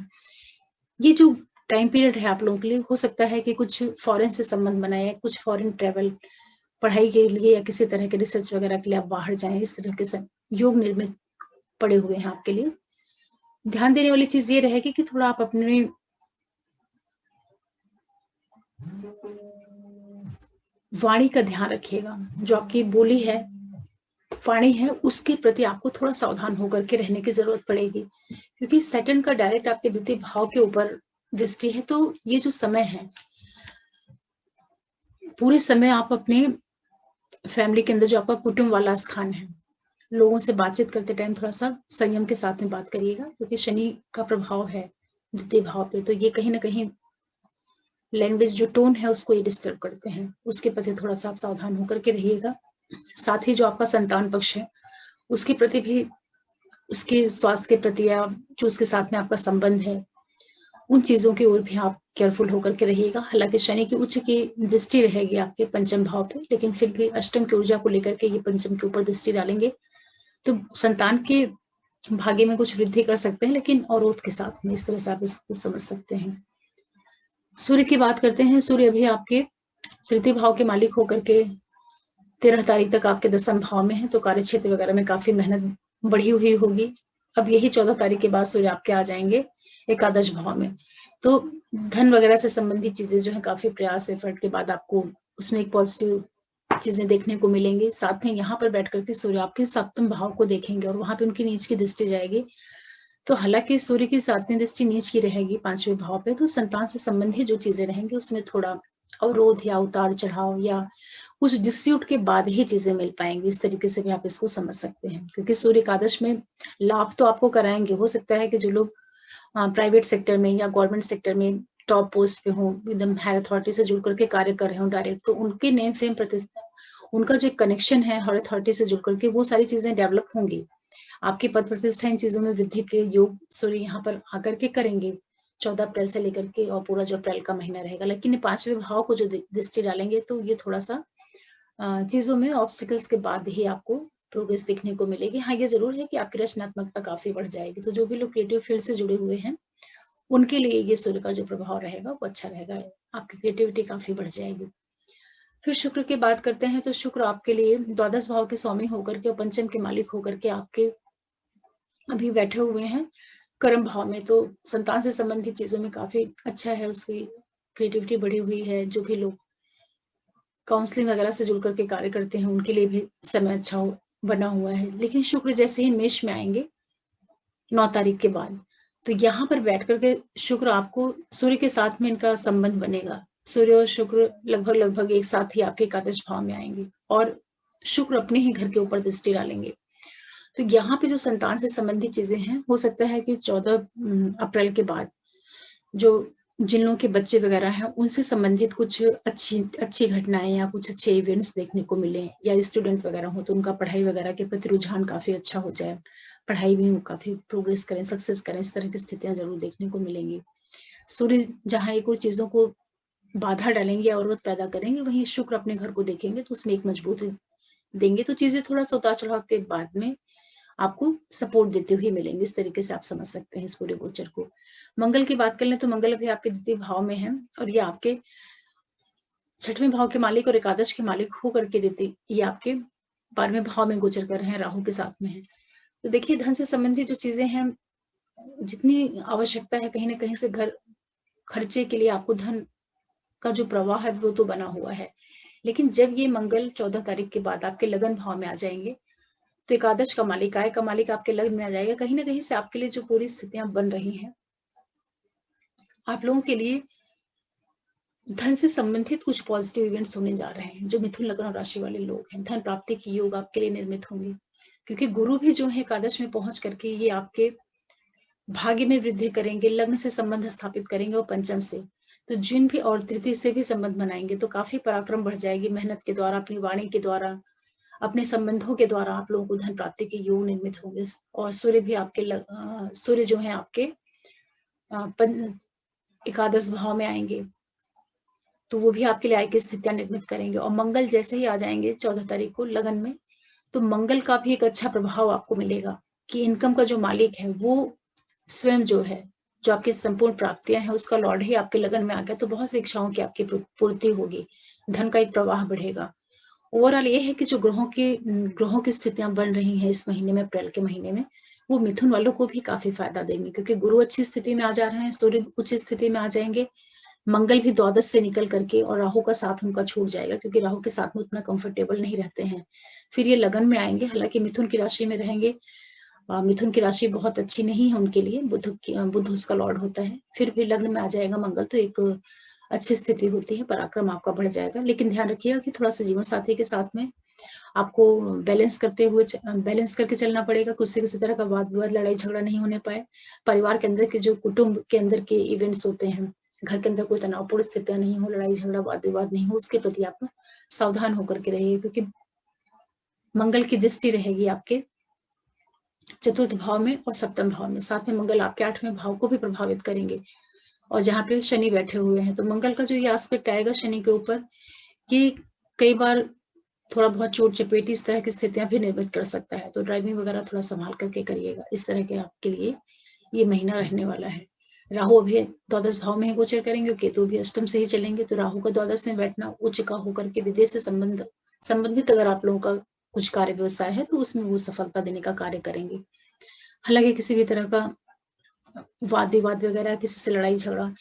ये जो टाइम पीरियड है आप लोगों के लिए, हो सकता है कि कुछ फॉरेन से संबंध बनाए, कुछ फॉरेन ट्रेवल पढ़ाई के लिए या किसी तरह के रिसर्च वगैरह के लिए आप बाहर जाएं, इस तरह के योग निर्मित पड़े हुए हैं आपके लिए। ध्यान देने वाली चीज ये रहेगी कि थोड़ा आप अपने वाणी का ध्यान रखिएगा। जो आपकी बोली है, वाणी है, उसके प्रति आपको थोड़ा सावधान होकर के रहने की जरूरत पड़ेगी, क्योंकि सैटर्न का डायरेक्ट आपके द्वितीय भाव के ऊपर दृष्टि है। तो ये जो समय है, पूरे समय आप अपने फैमिली के अंदर जो आपका कुटुंब वाला स्थान है, लोगों से बातचीत करते टाइम थोड़ा सा संयम के साथ में बात करिएगा, क्योंकि शनि का प्रभाव है द्वितीय भाव पे, तो ये कहीं ना कहीं लैंग्वेज जो टोन है उसको ये डिस्टर्ब करते हैं। उसके प्रति थोड़ा सा आप सावधान होकर के रहिएगा। साथ ही जो आपका संतान पक्ष है उसके प्रति भी, उसके स्वास्थ्य के प्रति या जो उसके साथ में आपका संबंध है, उन चीजों की ओर भी आप केयरफुल होकर के रहिएगा। हालांकि शनि की उच्च की दृष्टि रहेगी आपके पंचम भाव पे, लेकिन फिर भी अष्टम की ऊर्जा को लेकर के ये पंचम के ऊपर दृष्टि डालेंगे, तो संतान के भाग्य में कुछ वृद्धि कर सकते हैं, लेकिन अवरोध के साथ में। इस तरह से आप इसको समझ सकते हैं। सूर्य की बात करते हैं। सूर्य अभी आपके तृतीय भाव के मालिक होकर के 13 तारीख तक आपके दसम भाव में है, तो कार्य क्षेत्र वगैरह में काफी मेहनत बढ़ी हुई होगी। अब यही 14 तारीख के बाद सूर्य आपके आ जाएंगे एकादश भाव में, तो धन वगैरह से संबंधित चीजें जो है काफी प्रयास एफर्ट के बाद आपको उसमें एक पॉजिटिव चीजें देखने को मिलेंगी। साथ में यहाँ पर बैठ करके सूर्य आपके सप्तम भाव को देखेंगे और वहां पे उनकी नीच की दृष्टि जाएगी। तो हालांकि सूर्य की 7वीं दृष्टि नीच की रहेगी 5वें भाव पे, तो संतान से संबंधित जो चीजें रहेंगी उसमें थोड़ा अवरोध या उतार चढ़ाव या कुछ डिस्प्यूट के बाद ही चीजें मिल पाएंगी। इस तरीके से भी आप इसको समझ सकते हैं, क्योंकि सूर्य एकादश में लाभ तो आपको कराएंगे। हो सकता है कि जो लोग प्राइवेट सेक्टर में या गवर्नमेंट सेक्टर में टॉप पोस्ट पे हो, एकदम हायर अथॉरिटी से जुड़ करके कार्य कर रहे हो डायरेक्ट, तो उनके नेम फेम प्रतिष्ठा, उनका जो कनेक्शन है हायर अथॉरिटी से जुड़ करके, वो सारी चीजें डेवलप होंगी। आपकी पद प्रतिष्ठा इन चीजों में वृद्धि के योग सूर्य यहाँ पर आकर के करेंगे 14 अप्रैल से लेकर के, और पूरा जो अप्रैल का महीना रहेगा। लेकिन 5वें भाव को जो दृष्टि डालेंगे तो ये थोड़ा सा चीजों में ऑब्स्टिकल्स के बाद ही आपको प्रोग्रेस देखने को मिलेगी। हाँ, ये जरूर है कि आपकी रचनात्मकता काफी बढ़ जाएगी। तो जो भी लोग क्रिएटिव फील्ड से जुड़े हुए हैं उनके लिए ये सूर्य का जो प्रभाव रहेगा वो अच्छा रहेगा, आपकी क्रिएटिविटी काफी बढ़ जाएगी। फिर शुक्र की बात करते हैं, तो शुक्र आपके लिए द्वादश भाव के स्वामी होकर के और पंचम के मालिक होकर के आपके अभी बैठे हुए हैं कर्म भाव में, तो संतान से संबंधित चीजों में काफी अच्छा है, उसकी क्रिएटिविटी बढ़ी हुई है। जो भी लोग काउंसलिंग वगैरह से जुड़ करके कार्य करते हैं उनके लिए भी समय अच्छा बना हुआ है। लेकिन शुक्र जैसे ही मेष में आएंगे 9 तारीख के बाद, तो यहाँ पर बैठ करके शुक्र आपको सूर्य के साथ में इनका संबंध बनेगा। सूर्य और शुक्र लगभग एक साथ ही आपके एकादश भाव में आएंगे और शुक्र अपने ही घर के ऊपर दृष्टि डालेंगे। तो यहाँ पे जो संतान से संबंधित चीजें हैं, हो सकता है कि 14 अप्रैल के बाद जो जिन लोगों के बच्चे वगैरह हैं उनसे संबंधित कुछ अच्छी घटनाएं या कुछ अच्छे इवेंट्स देखने को मिले, या स्टूडेंट वगैरह हो तो उनका पढ़ाई वगैरह के प्रति रुझान काफी अच्छा हो जाए, पढ़ाई भी काफी प्रोग्रेस करें, सक्सेस करें, इस तरह की स्थितियां जरूर देखने को मिलेंगी। सूर्य जहाँ एक और चीजों को बाधा डालेंगे और पैदा करेंगे, वहीं शुक्र अपने घर को देखेंगे तो उसमें एक मजबूती देंगे, तो चीजें थोड़ा सा उतार चढ़ाव के बाद में आपको सपोर्ट देते हुए मिलेंगे। इस तरीके से आप समझ सकते हैं इस पूरे गोचर को। मंगल की बात कर लें तो मंगल अभी आपके द्वितीय भाव में है और ये आपके 6वें भाव के मालिक और एकादश के मालिक होकर के देते, ये आपके 12वें भाव में गोचर कर रहे हैं, राहु के साथ में है। तो देखिए धन से संबंधित जो चीजें हैं, जितनी आवश्यकता है कहीं ना कहीं से घर खर्चे के लिए आपको धन का जो प्रवाह है वो तो बना हुआ है। लेकिन जब ये मंगल 14 तारीख के बाद आपके लगन भाव में आ जाएंगे, तो एकादश का मालिक, आय का मालिक आपके लग्न में आ जाएगा। कहीं ना कहीं से आपके लिए जो पूरी स्थितियां बन रही हैं, आप लोगों के लिए धन से संबंधित कुछ पॉजिटिव इवेंट्स होने जा रहे हैं। जो मिथुन लग्न राशि वाले लोग हैं, धन प्राप्ति की योग आपके लिए निर्मित होंगे, क्योंकि गुरु भी जो है एकादश में पहुंच करके ये आपके भाग्य में वृद्धि करेंगे, लग्न से संबंध स्थापित करेंगे और पंचम से, तो जिन भी और तृतीय से भी संबंध बनाएंगे तो काफी पराक्रम बढ़ जाएगी। मेहनत के द्वारा, अपनी वाणी के द्वारा, अपने संबंधों के द्वारा आप लोगों को धन प्राप्ति के योग निर्मित होंगे। और सूर्य भी आपके सूर्य जो है आपके एकादश भाव में आएंगे, तो वो भी आपके लिए आय की स्थितियां निर्मित करेंगे। और मंगल जैसे ही आ जाएंगे 14 तारीख को लगन में, तो मंगल का भी एक अच्छा प्रभाव आपको मिलेगा कि इनकम का जो मालिक है वो स्वयं जो है, जो आपकी संपूर्ण प्राप्तियां हैं उसका लॉर्ड ही आपके लगन में आ गया, तो बहुत सी इच्छाओं की आपकी पूर्ति होगी, धन का एक प्रवाह बढ़ेगा। ओवरऑल ये है कि जो ग्रहों की स्थितियां बन रही हैं इस महीने में, अप्रैल के महीने में, वो मिथुन वालों को भी काफी फायदा देंगे, क्योंकि गुरु अच्छी स्थिति में आ जा रहे हैं, सूर्य उच्च स्थिति में आ जाएंगे, मंगल भी द्वादश से निकल करके, और राहु का साथ उनका छूट जाएगा क्योंकि राहु के साथ में उतना कंफर्टेबल नहीं रहते हैं। फिर ये लगन में आएंगे, हालांकि मिथुन की राशि में रहेंगे। मिथुन की राशि बहुत अच्छी नहीं है उनके लिए, बुध उसका लॉर्ड होता है। फिर भी लग्न में आ जाएगा मंगल, तो एक अच्छी स्थिति होती है, पराक्रम आपका बढ़ जाएगा। लेकिन ध्यान रखिएगा कि थोड़ा सा जीवन साथी के साथ में आपको बैलेंस करके चलना पड़ेगा। किसी तरह का वाद विवाद, लड़ाई झगड़ा नहीं होने पाए। परिवार के अंदर के जो कुटुंब के अंदर के इवेंट्स होते हैं, घर के अंदर कोई तनावपूर्ण स्थितियां नहीं हो, लड़ाई झगड़ा वाद विवाद नहीं हो, उसके प्रति आप सावधान होकर के रहिए, क्योंकि मंगल की दृष्टि रहेगी आपके चतुर्थ भाव में और सप्तम भाव में। साथ में मंगल आपके 8वें भाव को भी प्रभावित करेंगे, और जहाँ पे शनि बैठे हुए हैं, तो मंगल का जो ये एस्पेक्ट आएगा शनि के ऊपर, कि कई बार थोड़ा बहुत चोट चपेट इस तरह की स्थितियां भी निर्मित कर सकता है। तो ड्राइविंग वगैरह थोड़ा संभाल करके करिएगा। इस तरह के आपके लिए ये महीना रहने वाला है। राहु अभी द्वादश भाव में गोचर करेंगे, केतु भी अष्टम से ही चलेंगे। तो राहु का द्वादश में बैठना उच्च का होकर के विदेश से संबंधित अगर आप लोगों का कुछ कार्य व्यवसाय है तो उसमें वो सफलता देने का कार्य करेंगे। हालांकि किसी भी तरह का वाद विवाद वगैरह, किसी से लड़ाई झगड़ा,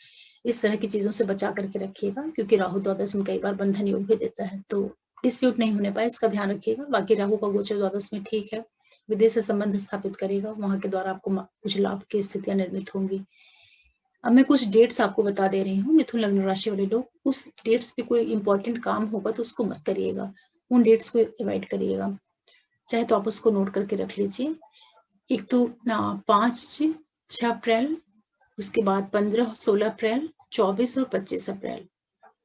इस तरह की चीजों से बचा करके रखिएगा, क्योंकि राहु द्वादश में कई बार बंधन योग भी देता है, तो डिस्प्यूट नहीं होने पाए, इसका ध्यान रखिएगा। बाकी राहु का गोचर द्वादश में ठीक है, विदेश से संबंध स्थापित करेगा, वहां के द्वारा आपको कुछ लाभ की स्थितियां निर्मित होंगी। अब मैं कुछ डेट्स आपको बता दे रही हूँ। मिथुन लग्न राशि वाले लोग, उस डेट्स पे कोई इंपॉर्टेंट काम होगा तो उसको मत करिएगा, उन डेट्स को अवॉइड करिएगा। चाहे तो आप उसको नोट करके रख लीजिए। एक तो 5-6 अप्रैल, उसके बाद 15-16 अप्रैल, 24 और 25 अप्रैल।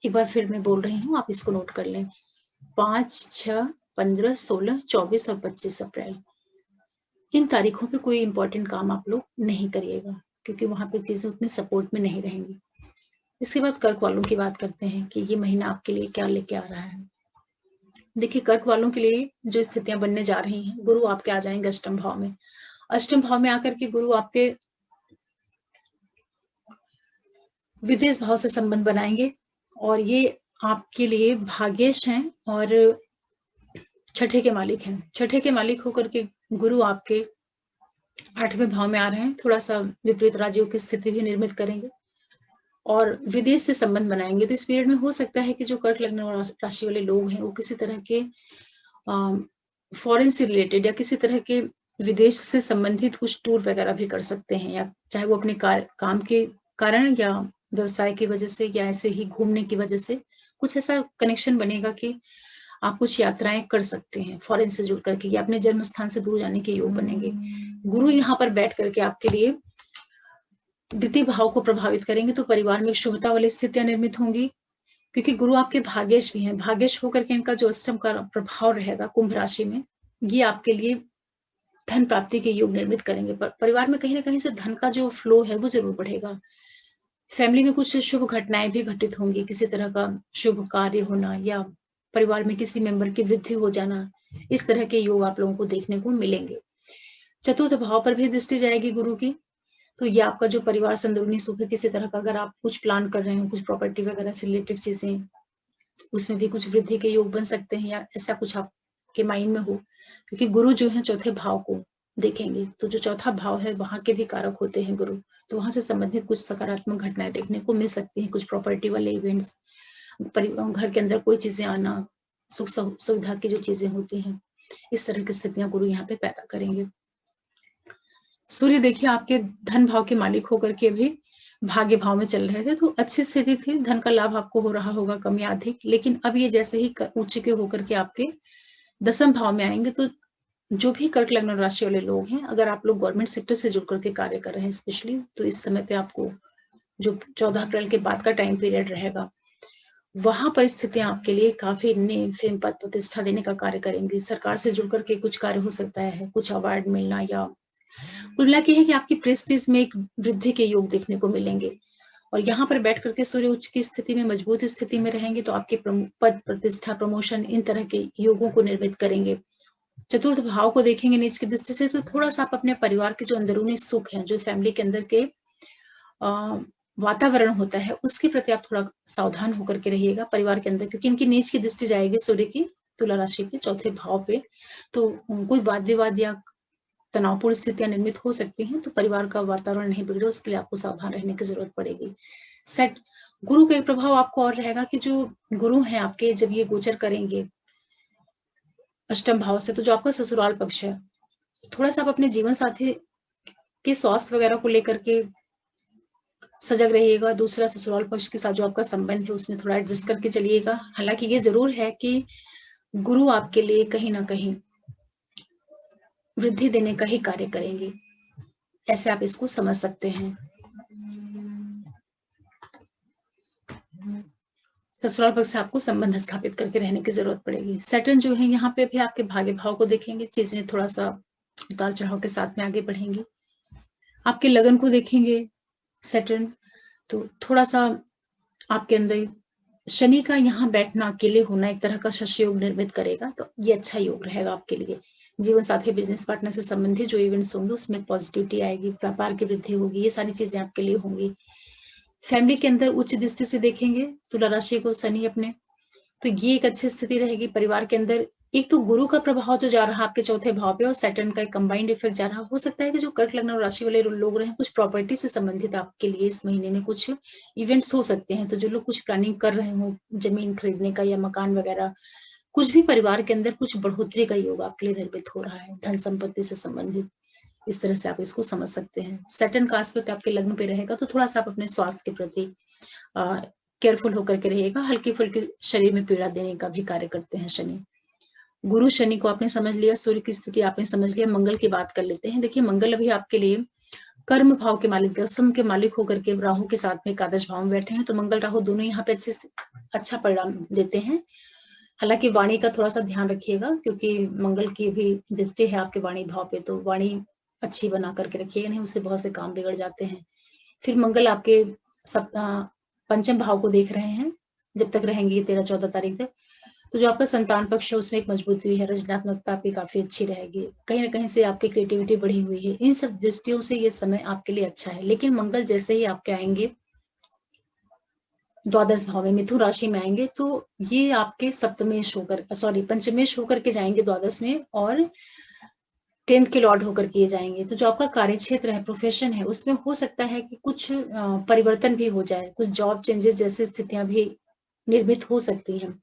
एक बार फिर मैं बोल रही हूँ, आप इसको नोट कर लें। 5, 6, 15, 16, 24 और 25 अप्रैल, इन तारीखों पे कोई इंपॉर्टेंट काम आप लोग नहीं करिएगा, क्योंकि वहां पे चीजें उतने सपोर्ट में नहीं रहेंगी। इसके बाद कर्क वालों की बात करते हैं कि ये महीना आपके लिए क्या लेके आ रहा है। देखिए, कर्क वालों के लिए जो स्थितियां बनने जा रही हैं, गुरु आपके आ जाएंगे अष्टम भाव में। अष्टम भाव में आकर के गुरु आपके विदेश भाव से संबंध बनाएंगे, और ये आपके लिए भाग्येश हैं और छठे के मालिक हैं। छठे के मालिक होकर के गुरु आपके 8वें भाव में आ रहे हैं। थोड़ा सा विपरीत राजयोग की स्थिति भी निर्मित करेंगे और विदेश से संबंध बनाएंगे। तो इस पीरियड में हो सकता है कि जो कर्क लग्न राशि वाले लोग हैं वो किसी तरह के फॉरेन से रिलेटेड या किसी तरह के विदेश से संबंधित कुछ टूर वगैरह भी कर सकते हैं, या चाहे वो अपने काम के कारण या व्यवसाय की वजह से या ऐसे ही घूमने की वजह से कुछ ऐसा कनेक्शन बनेगा कि आप कुछ यात्राएं कर सकते हैं फॉरेन से जुड़ करके, या अपने जन्म स्थान से दूर जाने के योग बनेंगे। गुरु यहाँ पर बैठ करके आपके लिए द्वितीय भाव को प्रभावित करेंगे, तो परिवार में शुभता वाली स्थितियां निर्मित होंगी, क्योंकि गुरु आपके भाग्येश भी हैं। भाग्येश होकर के इनका जो अष्टम का प्रभाव रहेगा कुंभ राशि में, ये आपके लिए धन प्राप्ति के योग निर्मित करेंगे। परिवार में कहीं ना कहीं से धन का जो फ्लो है वो जरूर बढ़ेगा। फैमिली में कुछ शुभ घटनाएं भी घटित होंगी, किसी तरह का शुभ कार्य होना या परिवार में किसी मेंबर की वृद्धि हो जाना, इस तरह के योग आप लोगों को देखने को मिलेंगे। चतुर्थ भाव पर भी दृष्टि जाएगी गुरु की, तो ये आपका जो परिवार से अंदरूनी सुख है, किसी तरह का अगर आप कुछ प्लान कर रहे हो, कुछ प्रॉपर्टी वगैरह से रिलेटेड चीजें, उसमें भी कुछ वृद्धि के योग बन सकते हैं, या ऐसा कुछ आपके माइंड में हो, क्योंकि गुरु जो है चौथे भाव को देखेंगे, तो जो चौथा भाव है वहां के भी कारक होते हैं गुरु, तो वहां से संबंधित कुछ सकारात्मक घटनाएं देखने को मिल सकती हैं, कुछ प्रॉपर्टी वाले इवेंट्स, घर के अंदर कोई चीजें आना, सुख सुविधा की जो चीजें होती हैं, इस तरह की स्थितियां गुरु यहाँ पे पैदा करेंगे। सूर्य देखिए आपके धन भाव के मालिक होकर के भी भाग्य भाव में चल रहे थे, तो अच्छी स्थिति थी, धन का लाभ आपको हो रहा होगा कम या अधिक। लेकिन अब ये जैसे ही उच्च के होकर के आपके दसम भाव में आएंगे, तो जो भी कर्क लग्न राशि वाले लोग हैं, अगर आप लोग गवर्नमेंट सेक्टर से जुड़ करके कार्य कर रहे हैं स्पेशली, तो इस समय पे आपको जो 14 अप्रैल के बाद का टाइम पीरियड रहेगा, वहां परिस्थितियां आपके लिए काफी नेम फेम पद प्रतिष्ठा देने का कार्य करेंगी। सरकार से जुड़ करके कुछ कार्य हो सकता है, कुछ अवार्ड मिलना, या कुल मिला के है कि आपकी प्रेस्टीज में एक वृद्धि के योग देखने को मिलेंगे। और यहाँ पर बैठ करके सूर्य उच्च की स्थिति में, मजबूत स्थिति में रहेंगे, तो आपके पद प्रतिष्ठा प्रमोशन इन तरह के योगों को निर्मित करेंगे। चतुर्थ भाव को देखेंगे नीच की दृष्टि से, तो थोड़ा सा आप अपने परिवार के जो अंदरूनी सुख है, जो फैमिली के अंदर के वातावरण होता है, उसके प्रति आप थोड़ा सावधान होकर के रहिएगा परिवार के अंदर, क्योंकि इनकी नीच की दृष्टि जाएगी सूर्य की तुला राशि के चौथे भाव पे, तो कोई वाद विवाद या तनावपूर्ण स्थितियां निर्मित हो सकती हैं, तो परिवार का वातावरण नहीं बिगड़े, उसके लिए आपको सावधान रहने की जरूरत पड़ेगी। सेट गुरु का एक प्रभाव आपको और रहेगा कि जो गुरु हैं आपके, जब ये गोचर करेंगे अष्टम भाव से, तो जो आपका ससुराल पक्ष है, थोड़ा सा आप अपने जीवन साथी के स्वास्थ्य वगैरह को लेकर के सजग रहिएगा। दूसरा, ससुराल पक्ष के साथ जो आपका संबंध है उसमें थोड़ा एडजस्ट करके चलिएगा। हालांकि ये जरूर है कि गुरु आपके लिए कहीं ना कहीं वृद्धि देने का ही कार्य करेंगे, ऐसे आप इसको समझ सकते हैं। ससुराल पक्ष से आपको संबंध स्थापित करके रहने की जरूरत पड़ेगी। सैटर्न जो है यहाँ पे भी आपके भाग्य भाव को देखेंगे, चीजें थोड़ा सा उतार चढ़ाव के साथ में आगे बढ़ेंगी। आपके लगन को देखेंगे सैटर्न, तो थोड़ा सा आपके अंदर शनि का यहाँ बैठना, अकेले होना एक तरह का शश योग निर्मित करेगा, तो ये अच्छा योग रहेगा आपके लिए। जीवन साथी, बिजनेस पार्टनर से संबंधित जो इवेंट्स होंगे उसमें पॉजिटिविटी आएगी, व्यापार की वृद्धि होगी, ये सारी चीजें आपके लिए होंगी। फैमिली के अंदर उच्च दृष्टि से देखेंगे तुला राशि को शनि अपने, तो ये एक अच्छी स्थिति रहेगी। परिवार के अंदर एक तो गुरु का प्रभाव जो जा रहा है आपके चौथे भाव पे और सैटर्न का एक कंबाइंड इफेक्ट जा रहा, हो सकता है कि जो कर्क लग्न और राशि वाले लोग रहे, कुछ प्रॉपर्टी से संबंधित आपके लिए इस महीने में कुछ इवेंट्स हो सकते हैं। तो जो लोग कुछ प्लानिंग कर रहे हो जमीन खरीदने का या मकान वगैरह, कुछ भी परिवार के अंदर कुछ बढ़ोतरी का योग आपके लिए निर्मित हो रहा है, धन संपत्ति से संबंधित। इस तरह से आप इसको समझ सकते हैं। सैटर्न का एस्पेक्ट आपके लग्न पे रहेगा, तो थोड़ा सा आप अपने स्वास्थ्य के प्रति केयरफुल होकर के रहिएगा। हल्की फुल्की शरीर में पीड़ा देने का भी कार्य करते हैं शनि। गुरु शनि को आपने समझ लिया, सूर्य की स्थिति आपने समझ लिया। मंगल की बात कर लेते हैं। देखिए मंगल अभी आपके लिए कर्म भाव के मालिक, दसम के मालिक होकर के राहु के साथ में एकादश भाव में बैठे हैं, तो मंगल राहु दोनों यहाँ पे अच्छा परिणाम देते हैं। हालांकि वाणी का थोड़ा सा ध्यान रखिएगा, क्योंकि मंगल की भी दृष्टि है आपके वाणी भाव पे, तो वाणी अच्छी बना करके रखिएगा, नहीं उससे बहुत से काम बिगड़ जाते हैं। फिर मंगल आपके पंचम भाव को देख रहे हैं जब तक रहेंगे 13-14 तारीख तक, तो जो आपका संतान पक्ष है उसमें एक मजबूती है, रचनात्मकता आपकी काफी अच्छी रहेगी, कहीं ना कहीं से आपकी क्रिएटिविटी बढ़ी हुई है। इन सब दृष्टियों से ये समय आपके लिए अच्छा है। लेकिन मंगल जैसे ही आपके आएंगे द्वादश भाव में, मिथुन राशि में आएंगे, तो ये आपके सप्तमेश होकर पंचमेश होकर के जाएंगे द्वादश में, और 10th के लॉर्ड होकर किए जाएंगे। तो जो आपका कार्य क्षेत्र है, प्रोफेशन है, उसमें हो सकता है कि कुछ परिवर्तन भी हो जाए, कुछ जॉब चेंजेस जैसी स्थितियां भी निर्मित हो सकती हैं।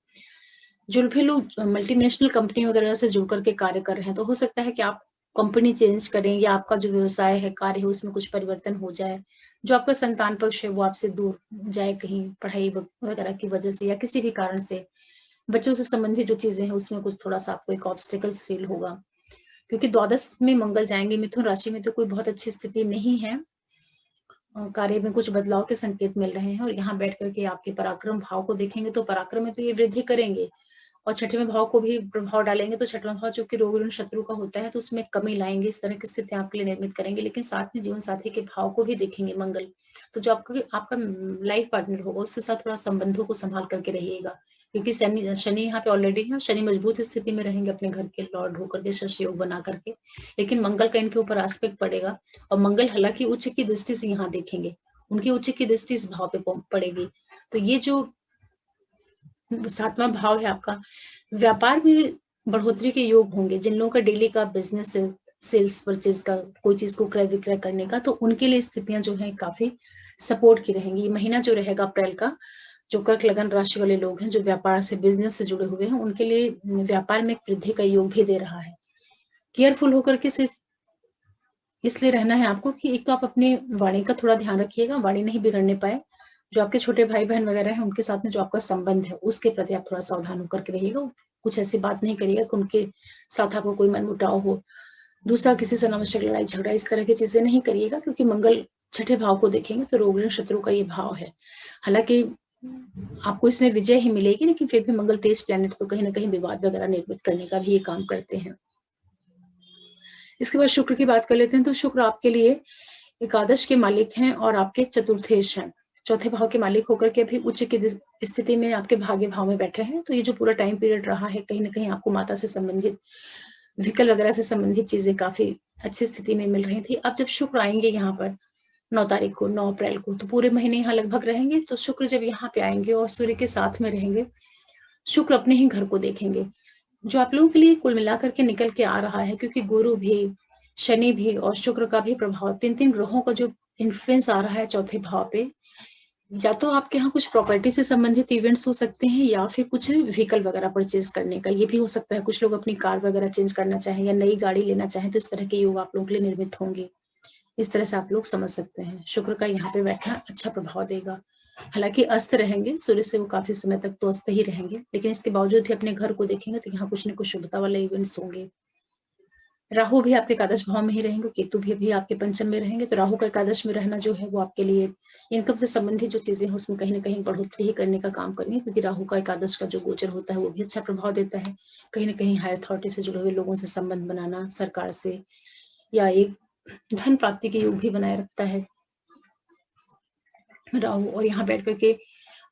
जो भी लोग मल्टीनेशनल कंपनी वगैरह से जुड़ करके कार्य कर रहे हैं, तो हो सकता है कि आप कंपनी चेंज करें, या आपका जो व्यवसाय है, कार्य है, उसमें कुछ परिवर्तन हो जाए। जो आपका संतान पक्ष है वो आपसे दूर जाए कहीं पढ़ाई वगैरह की वजह से, या किसी भी कारण से बच्चों से संबंधित जो चीजें हैं उसमें कुछ थोड़ा सा आपको एक ऑब्स्टिकल्स फील होगा, क्योंकि द्वादश में मंगल जाएंगे। मिथुन राशि में तो कोई बहुत अच्छी स्थिति नहीं है, कार्य में कुछ बदलाव के संकेत मिल रहे हैं। और यहाँ बैठ करके आपके पराक्रम भाव को देखेंगे, तो पराक्रम में तो ये वृद्धि करेंगे, और छठवें भाव को भी प्रभाव डालेंगे। तो छठवां भाव जो कि रोग ऋण शत्रु का होता है, तो उसमें कमी लाएंगे, इस तरह की स्थितियां आपके लिए निर्मित करेंगे। लेकिन साथ में जीवन साथी के भाव को भी देखेंगे मंगल, तो जो आपका लाइफ पार्टनर होगा उसके साथ थोड़ा संबंधों को संभाल करके रहिएगा, क्योंकि शनि यहाँ पे ऑलरेडी है। शनि मजबूत स्थिति में रहेंगे अपने घर के लॉर्ड होकर के, शश योग बना करके, लेकिन मंगल का इनके ऊपर एस्पेक्ट पड़ेगा। और मंगल हालांकि उच्च की दृष्टि से यहाँ देखेंगे, उनकी उच्च की दृष्टि इस भाव पे पड़ेगी। तो ये जो 7वां भाव है आपका, व्यापार में बढ़ोतरी के योग होंगे। जिन लोगों का डेली का बिजनेस है, सेल्स परचेज का, कोई चीज को क्रय विक्रय करने का, तो उनके लिए स्थितियां जो है काफी सपोर्ट की रहेंगी। ये महीना जो रहेगा अप्रैल का, जो कर्क लगन राशि वाले लोग हैं, जो व्यापार से, बिजनेस से जुड़े हुए हैं, उनके लिए व्यापार में वृद्धि का योग भी दे रहा है। केयरफुल होकर के सिर्फ इसलिए रहना है आपको कि एक तो आप अपने वाणी का थोड़ा ध्यान रखिएगा, वाणी नहीं बिगड़ने पाए। जो आपके छोटे भाई बहन वगैरह हैं उनके साथ में जो आपका संबंध है उसके प्रति आप थोड़ा सावधान होकर के रहिएगा। कुछ ऐसी बात नहीं करिएगा कि उनके साथ आपको कोई मनमुटाव हो, दूसरा किसी से अनावश्यक लड़ाई झगड़ा, इस तरह की चीजें नहीं करिएगा, क्योंकि मंगल छठे भाव को देखेंगे तो रोग ऋण शत्रु का ये भाव है। हालांकि आपको इसमें विजय ही मिलेगी, लेकिन फिर भी मंगल तेज प्लैनेट तो कहीं ना कहीं विवाद वगैरह निर्मित करने का भी ये काम करते हैं। इसके बाद शुक्र की बात कर लेते हैं। तो शुक्र आपके लिए एकादश के मालिक हैं और आपके चतुर्थेश हैं, चौथे भाव के मालिक होकर के अभी उच्च की स्थिति में आपके भाग्य भाव में बैठे हैं। तो ये जो पूरा टाइम पीरियड रहा है, कहीं ना कहीं आपको माता से संबंधित, व्हीकल वगैरह से संबंधित चीजें काफी अच्छी स्थिति में मिल रही थी। अब जब शुक्र आएंगे यहाँ पर 9 तारीख को, 9 अप्रैल को, तो पूरे महीने यहाँ लगभग रहेंगे। तो शुक्र जब यहाँ पे आएंगे और सूर्य के साथ में रहेंगे, शुक्र अपने ही घर को देखेंगे, जो आप लोगों के लिए कुल मिलाकर के निकल के आ रहा है। क्योंकि गुरु भी, शनि भी और शुक्र का भी प्रभाव, तीन ग्रहों का जो इन्फ्लुएंस आ रहा है चौथे भाव पे, या तो आपके यहाँ कुछ प्रॉपर्टी से संबंधित इवेंट्स हो सकते हैं, या फिर कुछ व्हीकल वगैरह परचेज करने का, ये भी हो सकता है। कुछ लोग अपनी कार वगैरह चेंज करना चाहें या नई गाड़ी लेना चाहें, तो इस तरह के योग आप लोगों के लिए निर्मित होंगे। इस तरह से आप लोग समझ सकते हैं। शुक्र का यहाँ पे बैठना अच्छा प्रभाव देगा। हालांकि अस्त रहेंगे सूर्य से, वो काफी समय तक तो अस्त ही रहेंगे, लेकिन इसके बावजूद भी अपने घर को देखेंगे तो यहाँ कुछ न कुछ शुभता वाले इवेंट्स होंगे। राहु भी आपके एकादश भाव में ही रहेंगे, केतु भी आपके पंचम में रहेंगे, तो राहु का एकादश में रहना जो है वो आपके लिए इनकम से संबंधित जो चीजें हैं उसमें कहीं ना कहीं बढ़ोतरी ही करने का काम करेंगे, क्योंकि राहु का एकादश का जो गोचर होता है वो भी अच्छा प्रभाव देता है। कहीं ना कहीं हायर अथॉरिटी से जुड़े हुए लोगों से संबंध बनाना, सरकार से, या एक धन प्राप्ति के योग भी बनाए रखता है राहु। और यहाँ बैठ करके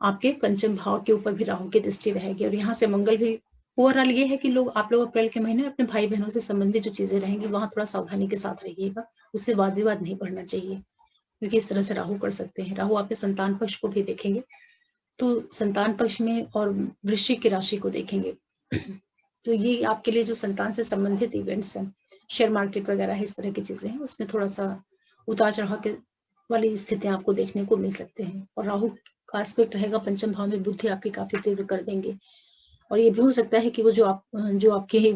आपके पंचम भाव के ऊपर भी राहु की दृष्टि रहेगी, और यहाँ से मंगल भी। ओवरऑल ये है कि आप लोग अप्रैल के महीने अपने भाई बहनों से संबंधित जो चीजें रहेंगी वहां थोड़ा सावधानी के साथ रहिएगा, उससे वाद विवाद नहीं बढ़ना चाहिए, क्योंकि इस तरह से राहु कर सकते हैं। राहु आपके संतान पक्ष को भी देखेंगे, तो संतान पक्ष में और वृश्चिक की राशि को देखेंगे, तो ये आपके लिए जो संतान से संबंधित इवेंट्स हैं, शेयर मार्केट वगैरह इस तरह की चीजें हैं, उसमें थोड़ा सा उतार चढ़ाव के वाली स्थितियां आपको देखने को मिल सकते हैं। और राहु का एस्पेक्ट रहेगा पंचम भाव में, बुद्धि आपकी काफी तीव्र कर देंगे, और ये भी हो सकता है कि वो जो आपके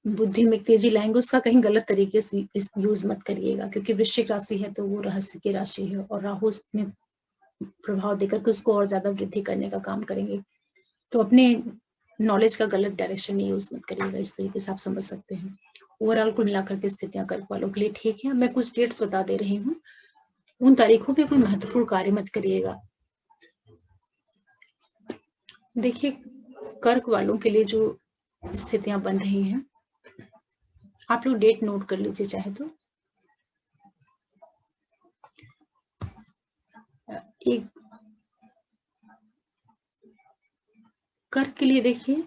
बुद्धि में तेजी लाएंगे उसका कहीं गलत तरीके से यूज मत करिएगा, क्योंकि वृश्चिक राशि है तो वो रहस्य की राशि है, और राहु उसमें प्रभाव देकर के उसको और ज्यादा वृद्धि करने का काम करेंगे। तो अपने नॉलेज का गलत डायरेक्शन में यूज मत करिएगा, इस तरीके से आप समझ सकते हैं। ओवरऑल कुल मिलाकर के स्थितियां कर्क वालों के लिए ठीक है। मैं कुछ डेट्स बता दे रही हूँ, उन तारीखों पे कोई महत्वपूर्ण कार्य मत करिएगा। देखिए, कर्क वालों के लिए जो स्थितियां बन रही हैं, आप लोग डेट नोट कर लीजिए चाहे तो। एक कर्क के लिए देखिए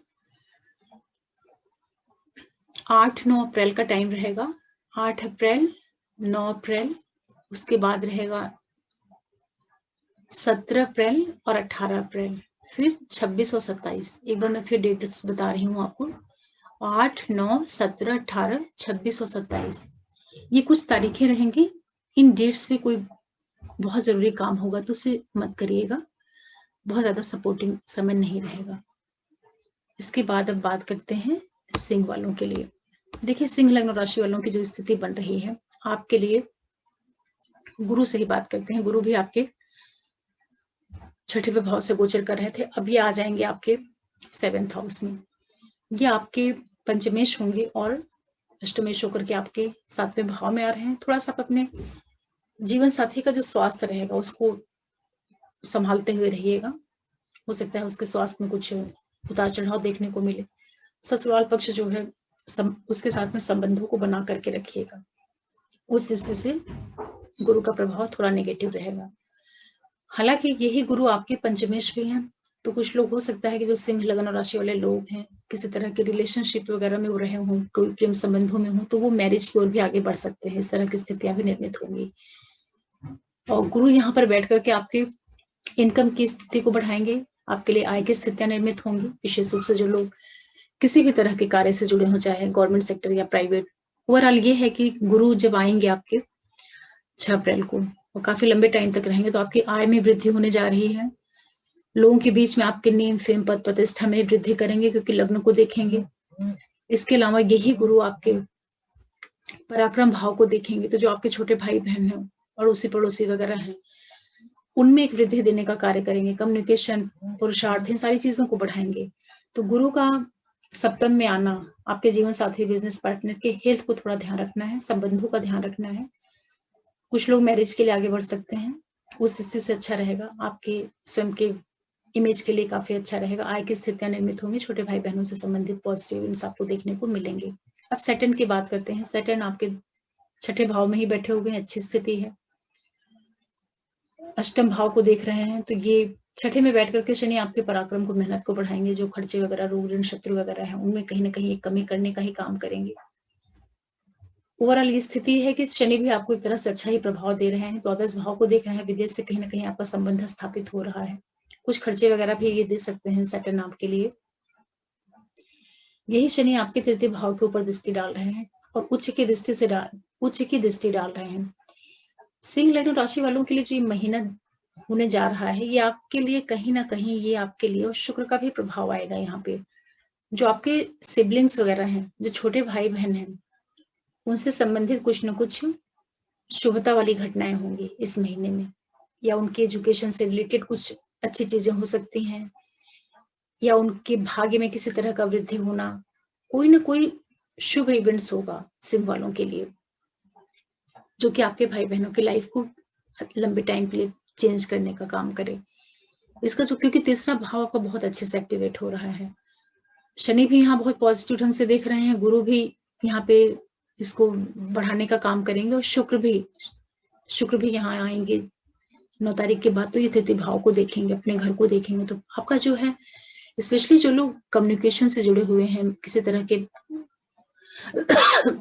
8-9 अप्रैल का टाइम रहेगा। 8 अप्रैल, 9 अप्रैल, उसके बाद रहेगा 17 अप्रैल और 18 अप्रैल, फिर 26 और 27। एक बार मैं फिर डेट्स बता रही हूँ आपको, 8, 9, 17, 18, 26 और 27, ये कुछ तारीखें रहेंगी। इन डेट्स पे कोई बहुत जरूरी काम होगा तो उसे मत करिएगा, बहुत ज्यादा सपोर्टिंग समय नहीं रहेगा। इसके बाद अब बात करते हैं सिंह वालों के लिए। देखिए, सिंह लग्न राशि वालों की जो स्थिति बन रही है आपके लिए, गुरु से ही बात करते हैं। गुरु भी आपके छठे भाव से गोचर कर रहे थे, अब ये आ जाएंगे आपके 7th हाउस में। ये आपके पंचमेश होंगे और अष्टमेश होकर के आपके 7वें भाव में आ रहे हैं। थोड़ा सा आप अपने जीवन साथी का जो स्वास्थ्य रहेगा उसको संभालते हुए रहिएगा, हो सकता है उसके स्वास्थ्य में कुछ उतार चढ़ाव देखने को मिले। ससुराल पक्ष जो है उसके साथ में संबंधों को बना करके रखिएगा, उस दृष्टि से गुरु का प्रभाव थोड़ा नेगेटिव रहेगा। हालांकि यही गुरु आपके पंचमेश भी हैं, तो कुछ लोग हो सकता है कि जो सिंह लग्न राशि वाले लोग हैं किसी तरह के रिलेशनशिप वगैरह में वो रहे हों, कोई प्रेम संबंधों में हो, तो वो मैरिज की ओर भी आगे बढ़ सकते हैं। इस तरह की स्थितियां भी निर्मित होंगी, और गुरु यहाँ पर बैठ करके आपके इनकम की स्थिति को बढ़ाएंगे, आपके लिए आय की स्थितियां निर्मित होंगी। विशेष रूप से जो लोग किसी भी तरह के कार्य से जुड़े हो, चाहे गवर्नमेंट सेक्टर या प्राइवेट, ओवरऑल ये है कि गुरु जब आएंगे आपके 6 अप्रैल को और काफी लंबे टाइम तक रहेंगे, तो आपकी आय में वृद्धि होने जा रही है। लोगों के बीच में आपके नेम फेम पद प्रतिष्ठा में वृद्धि करेंगे, क्योंकि लग्न को देखेंगे। इसके अलावा यही गुरु आपके पराक्रम भाव को देखेंगे, तो जो आपके छोटे भाई बहन हैं, अड़ोसी पड़ोसी वगैरह हैं, उनमें एक वृद्धि देने का कार्य करेंगे। कम्युनिकेशन, पुरुषार्थ, इन सारी चीजों को बढ़ाएंगे। तो गुरु का सप्तम में आना, आपके जीवन साथी, बिजनेस पार्टनर के हेल्थ को थोड़ा ध्यान रखना है, संबंधों का ध्यान रखना है। कुछ लोग मैरिज के लिए आगे बढ़ सकते हैं, उस स्थिति से अच्छा रहेगा। आपके स्वयं के इमेज के लिए काफी अच्छा रहेगा। आय की स्थितियां निर्मित होंगी, छोटे भाई बहनों से संबंधित पॉजिटिव इवेंट्स आपको देखने को मिलेंगे। अब सैटर्न की बात करते हैं। सैटर्न आपके छठे भाव में ही बैठे हुए हैं, अच्छी स्थिति है, अष्टम भाव को देख रहे हैं, तो ये छठे में बैठ करके शनि आपके पराक्रम को, मेहनत को बढ़ाएंगे। जो खर्चे वगैरह, रोग ऋण शत्रु वगैरह है, उनमें कहीं ना कहीं एक कमी करने का ही काम करेंगे। ओवरऑल ये स्थिति है कि शनि भी आपको एक तरह से अच्छा ही प्रभाव दे रहे हैं। द्वादश भाव को देख रहे हैं, विदेश से कहीं ना कहीं आपका संबंध स्थापित हो रहा है। कुछ खर्चे वगैरह भी ये दे सकते हैं सैटर्न आपके लिए। यही शनि आपके तृतीय भाव के ऊपर दृष्टि डाल रहे हैं और उच्च की दृष्टि डाल रहे हैं। सिंह लग्न राशि वालों के लिए जो ये महीना होने जा रहा है, ये आपके लिए कहीं ना कहीं, ये आपके लिए और शुक्र का भी प्रभाव आएगा यहाँ पे। जो आपके सिबलिंग्स वगैरह हैं, जो छोटे भाई बहन हैं, उनसे संबंधित कुछ न कुछ शुभता वाली घटनाएं होंगी इस महीने में। या उनके एजुकेशन से रिलेटेड कुछ अच्छी चीजें हो सकती हैं, या उनके भाग्य में किसी तरह का वृद्धि होना, कोई ना कोई शुभ इवेंट्स होगा सिंह वालों के लिए, जो कि आपके भाई बहनों की लाइफ को लंबे टाइम के लिए चेंज करने का काम करे। इसका जो, क्योंकि तीसरा भाव आपका बहुत अच्छे से एक्टिवेट हो रहा है, शनि भी यहाँ बहुत पॉजिटिव ढंग से देख रहे हैं, गुरु भी यहाँ पे इसको बढ़ाने का काम करेंगे, और शुक्र भी यहाँ आएंगे 9 तारीख के बाद। तो ये तृतीय भाव को देखेंगे, अपने घर को देखेंगे। तो आपका जो है, स्पेशली जो लोग कम्युनिकेशन से जुड़े हुए हैं, किसी तरह के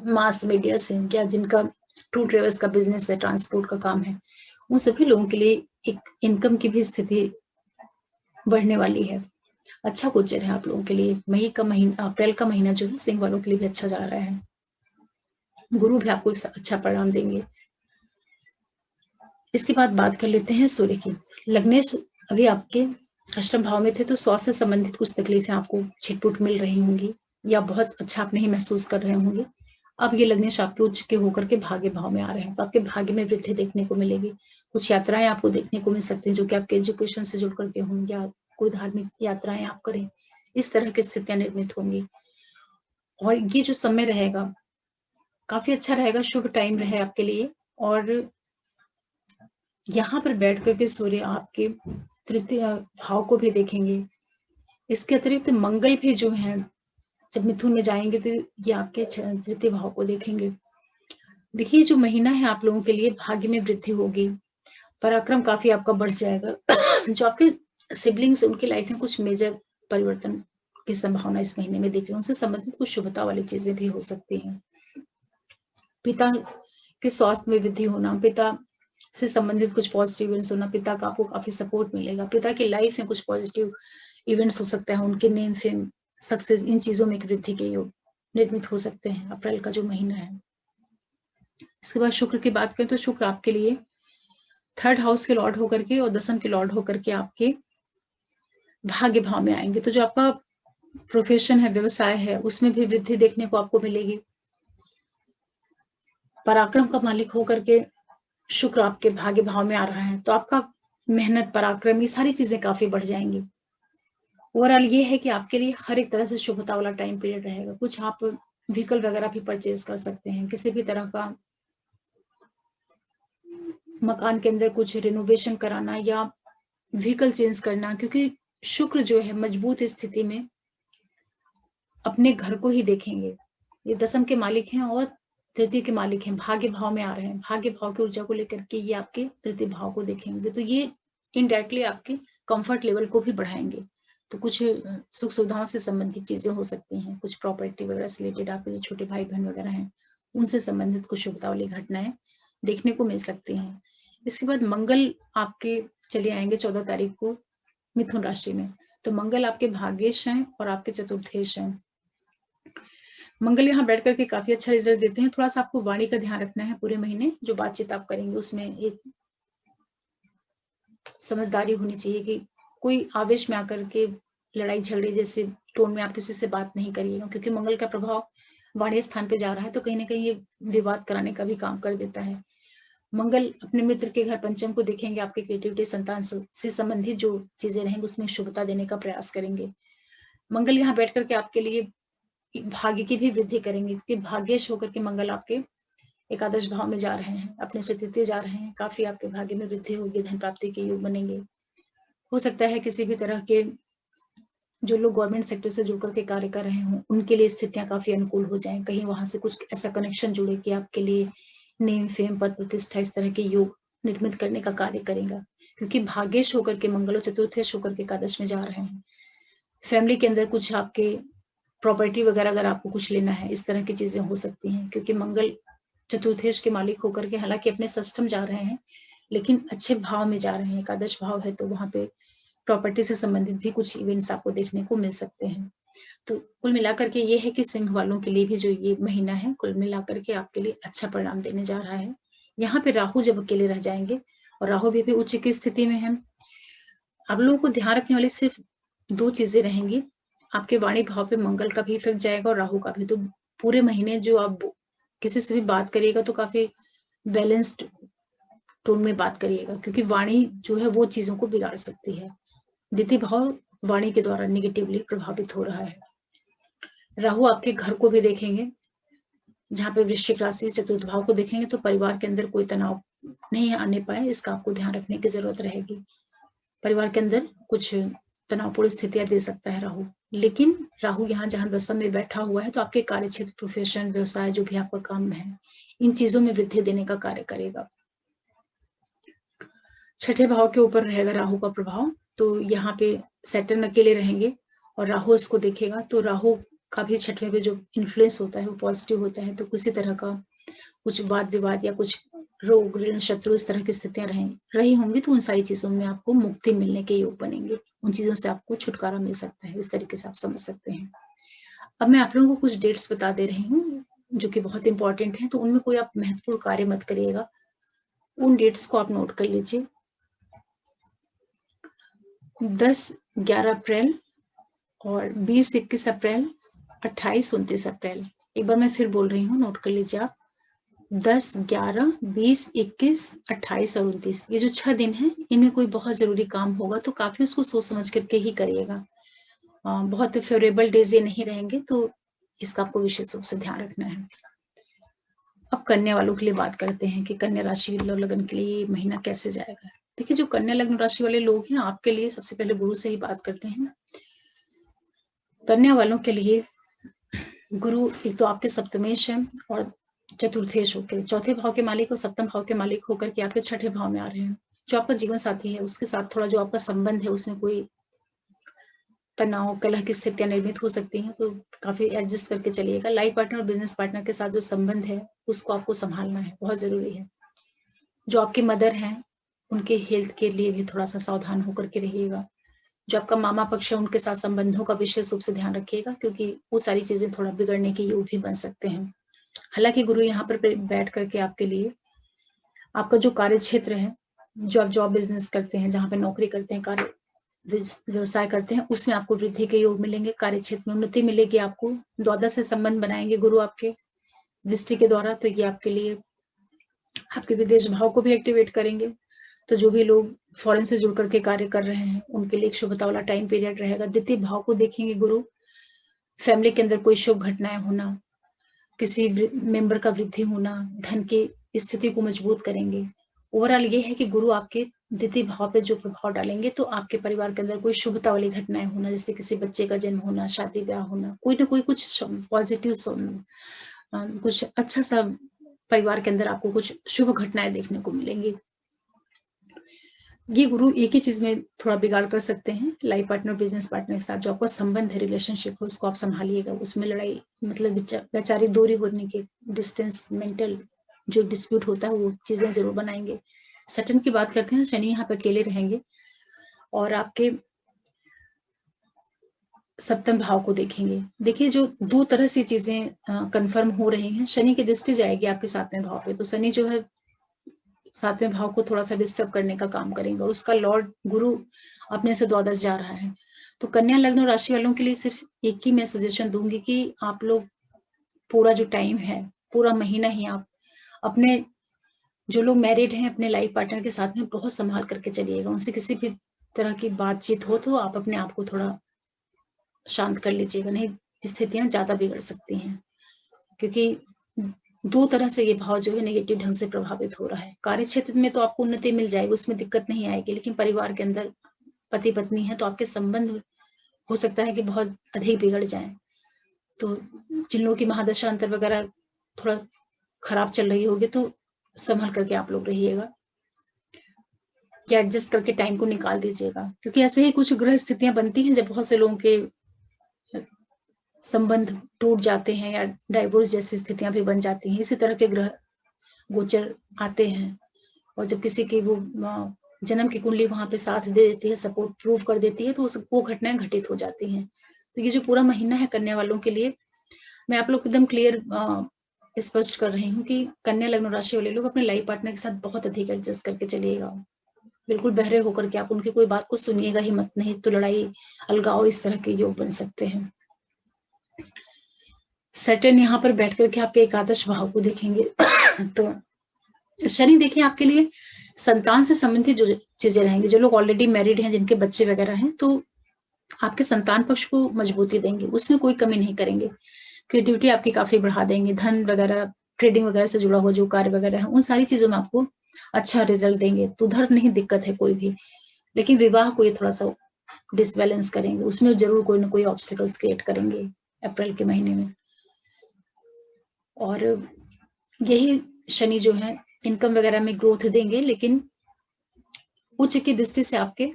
मास मीडिया से, या जिनका टूर ट्रेवल्स का बिजनेस है, ट्रांसपोर्ट का काम है, उन सभी लोगों के लिए एक इनकम की भी स्थिति बढ़ने वाली है। अच्छा गोचर है आप लोगों के लिए। मई का महीना, अप्रैल का महीना जो है सिंह वालों के लिए भी अच्छा जा रहा है। गुरु भी आपको अच्छा परिणाम देंगे। इसके बाद बात कर लेते हैं सूर्य की। लग्नेश अभी आपके अष्टम भाव में थे, तो स्वास्थ्य से संबंधित कुछ तकलीफें आपको छिटपुट मिल रही होंगी, या बहुत अच्छा आप नहीं महसूस कर रहे होंगे। अब ये लग्नेश आपके उच्च के होकर के भाग्य भाव में आ रहे हैं, तो आपके भाग्य में वृद्धि देखने को मिलेगी। कुछ यात्राएं आपको देखने को मिल सकती हैं, जो कि आपके एजुकेशन से जुड़ करके होंगी, या कोई धार्मिक यात्राएं आप करें, इस तरह की स्थितियां निर्मित होंगी। और ये जो समय रहेगा काफी अच्छा रहेगा, शुभ टाइम रहे आपके लिए। और यहाँ पर बैठ करके सूर्य आपके तृतीय भाव को भी देखेंगे। इसके अतिरिक्त मंगल भी जो है, जब मिथुन में जाएंगे तो ये आपके तृतीय भाव को देखेंगे। देखिए, जो महीना है आप लोगों के लिए भाग्य में वृद्धि होगी, पराक्रम काफी आपका बढ़ जाएगा। जो आपके सिबलिंग्स, उनकी लाइफ में कुछ मेजर परिवर्तन की संभावना इस महीने में दिख रही है। उनसे संबंधित कुछ शुभता वाली चीजें भी हो सकती हैं। पिता के स्वास्थ्य में वृद्धि होना, पिता से संबंधित कुछ पॉजिटिव इवेंट्स होना, पिता का आपको काफी सपोर्ट मिलेगा, पिता की लाइफ में कुछ पॉजिटिव इवेंट्स हो सकते हैं, उनके नेम फेम सक्सेस, इन चीजों में एक वृद्धि के योग निर्मित हो सकते हैं अप्रैल का जो महीना है। इसके बाद शुक्र की बात करें तो शुक्र आपके लिए 3rd हाउस के लॉर्ड होकर के और 10th के लॉर्ड होकर के आपके भाग्य भाव में आएंगे। तो जो आपका प्रोफेशन है, व्यवसाय है, उसमें भी वृद्धि देखने को आपको मिलेगी। पराक्रम का मालिक होकर के शुक्र आपके भाग्य भाव में आ रहा है, तो आपका मेहनत, पराक्रम, ये सारी चीजें काफी बढ़ जाएंगी। ओवरऑल ये है कि आपके लिए हर एक तरह से शुभता वाला टाइम पीरियड रहेगा। कुछ आप व्हीकल वगैरह भी परचेज कर सकते हैं, किसी भी तरह का मकान के अंदर कुछ रिनोवेशन कराना या व्हीकल चेंज करना, क्योंकि शुक्र जो है मजबूत स्थिति में अपने घर को ही देखेंगे। ये 10th के मालिक हैं और तृतीय के मालिक हैं, भाग्य भाव में आ रहे हैं। भाग्य भाव की ऊर्जा को लेकर के ये आपके तृतीय भाव को देखेंगे, तो ये इनडायरेक्टली आपके कंफर्ट लेवल को भी बढ़ाएंगे। तो कुछ सुख सुविधाओं से संबंधित चीजें हो सकती हैं, कुछ प्रॉपर्टी वगैरह से रिलेटेड, आपके जो छोटे भाई बहन वगैरह हैं उनसे संबंधित कुछ शुभता वाली घटनाएं देखने को मिल सकती हैं। इसके बाद मंगल आपके चले आएंगे 14 तारीख को मिथुन राशि में। तो मंगल आपके भाग्येश हैं और आपके चतुर्थेश हैं। मंगल यहाँ बैठ करके काफी अच्छा रिजल्ट देते हैं। थोड़ा सा आपको वाणी का ध्यान रखना है पूरे महीने, जो बातचीत आप करेंगे उसमें एक समझदारी होनी चाहिए कि कोई आवेश में आकर के लड़ाई झगड़े जैसे टोन में आप किसी से बात नहीं करिएगा, क्योंकि मंगल का प्रभाव वाणी स्थान पे जा रहा है, तो कहीं ना कहीं ये विवाद कराने का भी काम कर देता है। मंगल अपने मित्र के घर पंचम को देखेंगे, आपके क्रिएटिविटी, संतान से संबंधित जो चीजें रहेंगी उसमें शुभता देने का प्रयास करेंगे। मंगल यहाँ बैठ करके आपके लिए भाग्य की भी वृद्धि करेंगे, क्योंकि भाग्येश होकर के मंगल आपके एकादश भाव में जा रहे हैं, अपने से तृतीय जा रहे हैं। काफी आपके भाग्य में वृद्धि होगी, धन प्राप्ति के योग बनेंगे। हो सकता है किसी भी तरह के जो लोग गवर्नमेंट सेक्टर से जुड़ करके कार्य कर रहे हों, उनके लिए स्थितियां काफी अनुकूल हो जाएं। कहीं वहां से कुछ ऐसा कनेक्शन जुड़े कि आपके लिए नेम फेम, पद प्रतिष्ठा, इस तरह के योग निर्मित करने का कार्य करेगा, क्योंकि भाग्येश होकर के मंगल और चतुर्थेश होकर के एकादश में जा रहे हैं। फैमिली के अंदर कुछ आपके प्रॉपर्टी वगैरह अगर आपको कुछ लेना है, इस तरह की चीजें हो सकती हैं, क्योंकि मंगल चतुर्थेश के मालिक होकर के हालांकि अपने षष्ठम जा रहे हैं, लेकिन अच्छे भाव में जा रहे हैं। एकादश भाव है, तो वहां पे प्रॉपर्टी से संबंधित भी कुछ इवेंट्स आपको देखने को मिल सकते हैं। तो कुल मिलाकर के ये है कि सिंह वालों के लिए भी जो ये महीना है, कुल मिलाकर के आपके लिए अच्छा परिणाम देने जा रहा है। यहाँ पे राहु जब अकेले रह जाएंगे, और राहु भी उच्च की स्थिति में है, आप लोगों को ध्यान रखने वाली सिर्फ 2 चीजें रहेंगी। आपके वाणी भाव पे मंगल का भी इफेक्ट जाएगा और राहु का भी। तो पूरे महीने जो आप किसी से भी बात करिएगा तो काफी बैलेंस्ड टोन में बात करिएगा, क्योंकि वाणी जो है वो चीजों को बिगाड़ सकती है। द्वितीय भाव वाणी के द्वारा निगेटिवली प्रभावित हो रहा है। राहु आपके घर को भी देखेंगे, जहाँ पे वृश्चिक राशि चतुर्थ भाव को देखेंगे तो परिवार के अंदर कोई तनाव नहीं आने पाए, इसका आपको ध्यान रखने की जरूरत रहेगी। परिवार के अंदर कुछ तनावपूर्ण स्थितियां दे सकता है राहु, लेकिन राहु यहाँ जहां दशम में बैठा हुआ है तो आपके कार्य क्षेत्र, प्रोफेशन, व्यवसाय, जो भी आपका काम है, इन चीजों में वृद्धि देने का कार्य करेगा। छठे भाव के ऊपर रहेगा राहु का प्रभाव, तो यहाँ पे सैटर्न अकेले रहेंगे और राहु इसको देखेगा, तो राहु का भी छठवें पे जो इन्फ्लुएंस होता है वो पॉजिटिव होता है। तो किसी तरह का कुछ वाद विवाद या कुछ रोग, ऋण, शत्रु, इस तरह की स्थितियां रही होंगी, तो उन सारी चीजों में आपको मुक्ति मिलने के योग बनेंगे, उन चीजों से आपको छुटकारा मिल सकता है। इस तरीके से आप समझ सकते हैं। अब मैं आप लोगों को कुछ डेट्स बता दे रही हूँ जो कि बहुत इंपॉर्टेंट है, तो उनमें कोई आप महत्वपूर्ण कार्य मत करिएगा, उन डेट्स को आप नोट कर लीजिए। 10-11 अप्रैल और 20-21 अप्रैल, 28-29 अप्रैल। एक बार मैं फिर बोल रही हूँ, नोट कर लीजिए आप। 10, 11, 20, 21, 28 और 29, ये जो 6 दिन है, इनमें कोई बहुत जरूरी काम होगा तो काफी उसको सोच समझ करके ही करिएगा। बहुत फेवरेबल डेज ये नहीं रहेंगे, तो इसका आपको विशेष रूप से ध्यान रखना है। अब कन्या वालों के लिए बात करते हैं कि कन्या राशि लगन के लिए महीना कैसे जाएगा। देखिए, जो कन्या लग्न राशि वाले लोग हैं, आपके लिए सबसे पहले गुरु से ही बात करते हैं। कन्या वालों के लिए गुरु एक तो आपके सप्तमेश है और चतुर्थेश होकर, चौथे भाव के मालिक और सप्तम भाव के मालिक होकर के आपके छठे भाव में आ रहे हैं। जो आपका जीवन साथी है उसके साथ थोड़ा जो आपका संबंध है उसमें कोई तनाव, कलह की स्थितियां निर्मित हो सकती हैं, तो काफी एडजस्ट करके चलिएगा। लाइफ पार्टनर और बिजनेस पार्टनर के साथ जो संबंध है उसको आपको संभालना है, बहुत जरूरी है। जो आपके मदर हैं उनके हेल्थ के लिए भी थोड़ा सा सावधान होकर के रहिएगा। जो आपका मामा पक्ष है उनके साथ संबंधों का विशेष रूप से ध्यान रखिएगा, क्योंकि वो सारी चीजें थोड़ा बिगड़ने के योग भी बन सकते हैं। हालांकि गुरु यहाँ पर बैठ करके आपके लिए आपका जो कार्य क्षेत्र है, जो आप जॉब बिजनेस करते हैं, जहाँ पे नौकरी करते हैं, कार्य व्यवसाय करते हैं, उसमें आपको वृद्धि के योग मिलेंगे, कार्य क्षेत्र में उन्नति मिलेगी। आपको द्वादश से संबंध बनाएंगे गुरु आपके दृष्टि के द्वारा, तो ये आपके लिए आपके विदेश भाव को भी एक्टिवेट करेंगे। तो जो भी लोग फॉरेन से जुड़ करके कार्य कर रहे हैं उनके लिए एक शुभता वाला टाइम पीरियड रहेगा। द्वितीय भाव को देखेंगे गुरु, फैमिली के अंदर कोई शुभ घटनाएं होना, किसी मेंबर का वृद्धि होना, धन की स्थिति को मजबूत करेंगे। ओवरऑल ये है कि गुरु आपके द्वितीय भाव पे जो प्रभाव डालेंगे, तो आपके परिवार के अंदर कोई शुभता वाली घटनाएं होना, जैसे किसी बच्चे का जन्म होना, शादी ब्याह होना, कोई ना कोई कुछ पॉजिटिव, कुछ अच्छा सा परिवार के अंदर आपको कुछ शुभ घटनाएं देखने को मिलेंगी। ये गुरु एक ही चीज में थोड़ा बिगाड़ कर सकते हैं, लाइफ पार्टनर, बिजनेस पार्टनर के साथ जो आपका संबंध है, रिलेशनशिप है, उसको आप संभालिएगा। उसमें लड़ाई, मतलब वैचारिक दूरी होने के, डिस्टेंस, मेंटल जो डिस्प्यूट होता है, वो चीजें जरूर बनाएंगे। सैटर्न की बात करते हैं, शनि यहाँ पे अकेले रहेंगे और आपके सप्तम भाव को देखेंगे। देखिए, जो दो तरह से चीजें कंफर्म हो रही हैं, शनि की दृष्टि जाएगी आपके सातवें भाव पे, तो शनि जो है सातवें भाव को थोड़ा सा डिस्टर्ब करने का काम करेंगे, और उसका लॉर्ड गुरु अपने से द्वादश जा रहा है। तो कन्या लग्न राशि वालों के लिए सिर्फ एक ही मैं सजेशन दूंगी कि आप लोग पूरा जो टाइम है, पूरा महीना ही आप अपने, जो लोग मैरिड हैं, अपने लाइफ पार्टनर के साथ में बहुत संभाल करके चलिएगा। उनसे किसी भी तरह की बातचीत हो तो आप अपने आप को थोड़ा शांत कर लीजिएगा, नहीं स्थितियां ज्यादा बिगड़ सकती हैं, क्योंकि दो तरह से ये भाव जो है नेगेटिव ढंग से प्रभावित हो रहा है। कार्य क्षेत्र में तो आपको उन्नति मिल जाएगी, उसमें दिक्कत नहीं आएगी, लेकिन परिवार के अंदर पति पत्नी है तो आपके संबंध हो सकता है कि बहुत अधिक बिगड़ जाएं। तो जिन लोगों की महादशा अंतर वगैरह थोड़ा खराब चल रही होगी, तो संभल करके आप लोग रहिएगा या एडजस्ट करके टाइम को निकाल दीजिएगा, क्योंकि ऐसे ही कुछ ग्रह स्थितियां बनती हैं जब बहुत से लोगों के संबंध टूट जाते हैं या डाइवोर्स जैसी स्थितियां भी बन जाती हैं। इसी तरह के ग्रह गोचर आते हैं, और जब किसी की वो जन्म की कुंडली वहां पे साथ दे देती है, सपोर्ट प्रूव कर देती है, तो वो घटनाएं घटित हो जाती हैं। तो ये जो पूरा महीना है कन्या वालों के लिए, मैं आप लोग को एकदम क्लियर स्पष्ट कर रही हूँ कि कन्या लग्न राशि वाले लोग अपने लाइफ पार्टनर के साथ बहुत अधिक एडजस्ट करके चलिएगा। बिल्कुल बहरे होकर के आप उनकी कोई बात को सुनिएगा ही मत, नहीं तो लड़ाई, अलगाव, इस तरह के योग बन सकते हैं। सैटर्न यहाँ पर बैठ करके आपके एकादश भाव को देखेंगे तो शनि देखिए आपके लिए संतान से संबंधित जो चीजें रहेंगी, जो लोग ऑलरेडी मैरिड हैं, जिनके बच्चे वगैरह हैं, तो आपके संतान पक्ष को मजबूती देंगे, उसमें कोई कमी नहीं करेंगे। क्रिएटिविटी आपकी काफी बढ़ा देंगे। धन वगैरह, ट्रेडिंग वगैरह से जुड़ा हुआ जो कार्य वगैरह है, उन सारी चीजों में आपको अच्छा रिजल्ट देंगे। तो उधर नहीं दिक्कत है कोई भी, लेकिन विवाह को ये थोड़ा सा डिसबैलेंस करेंगे, उसमें जरूर कोई ना कोई ऑब्स्टिकल्स क्रिएट करेंगे अप्रैल के महीने में। और यही शनि जो है इनकम वगैरह में ग्रोथ देंगे, लेकिन उच्च की दृष्टि से आपके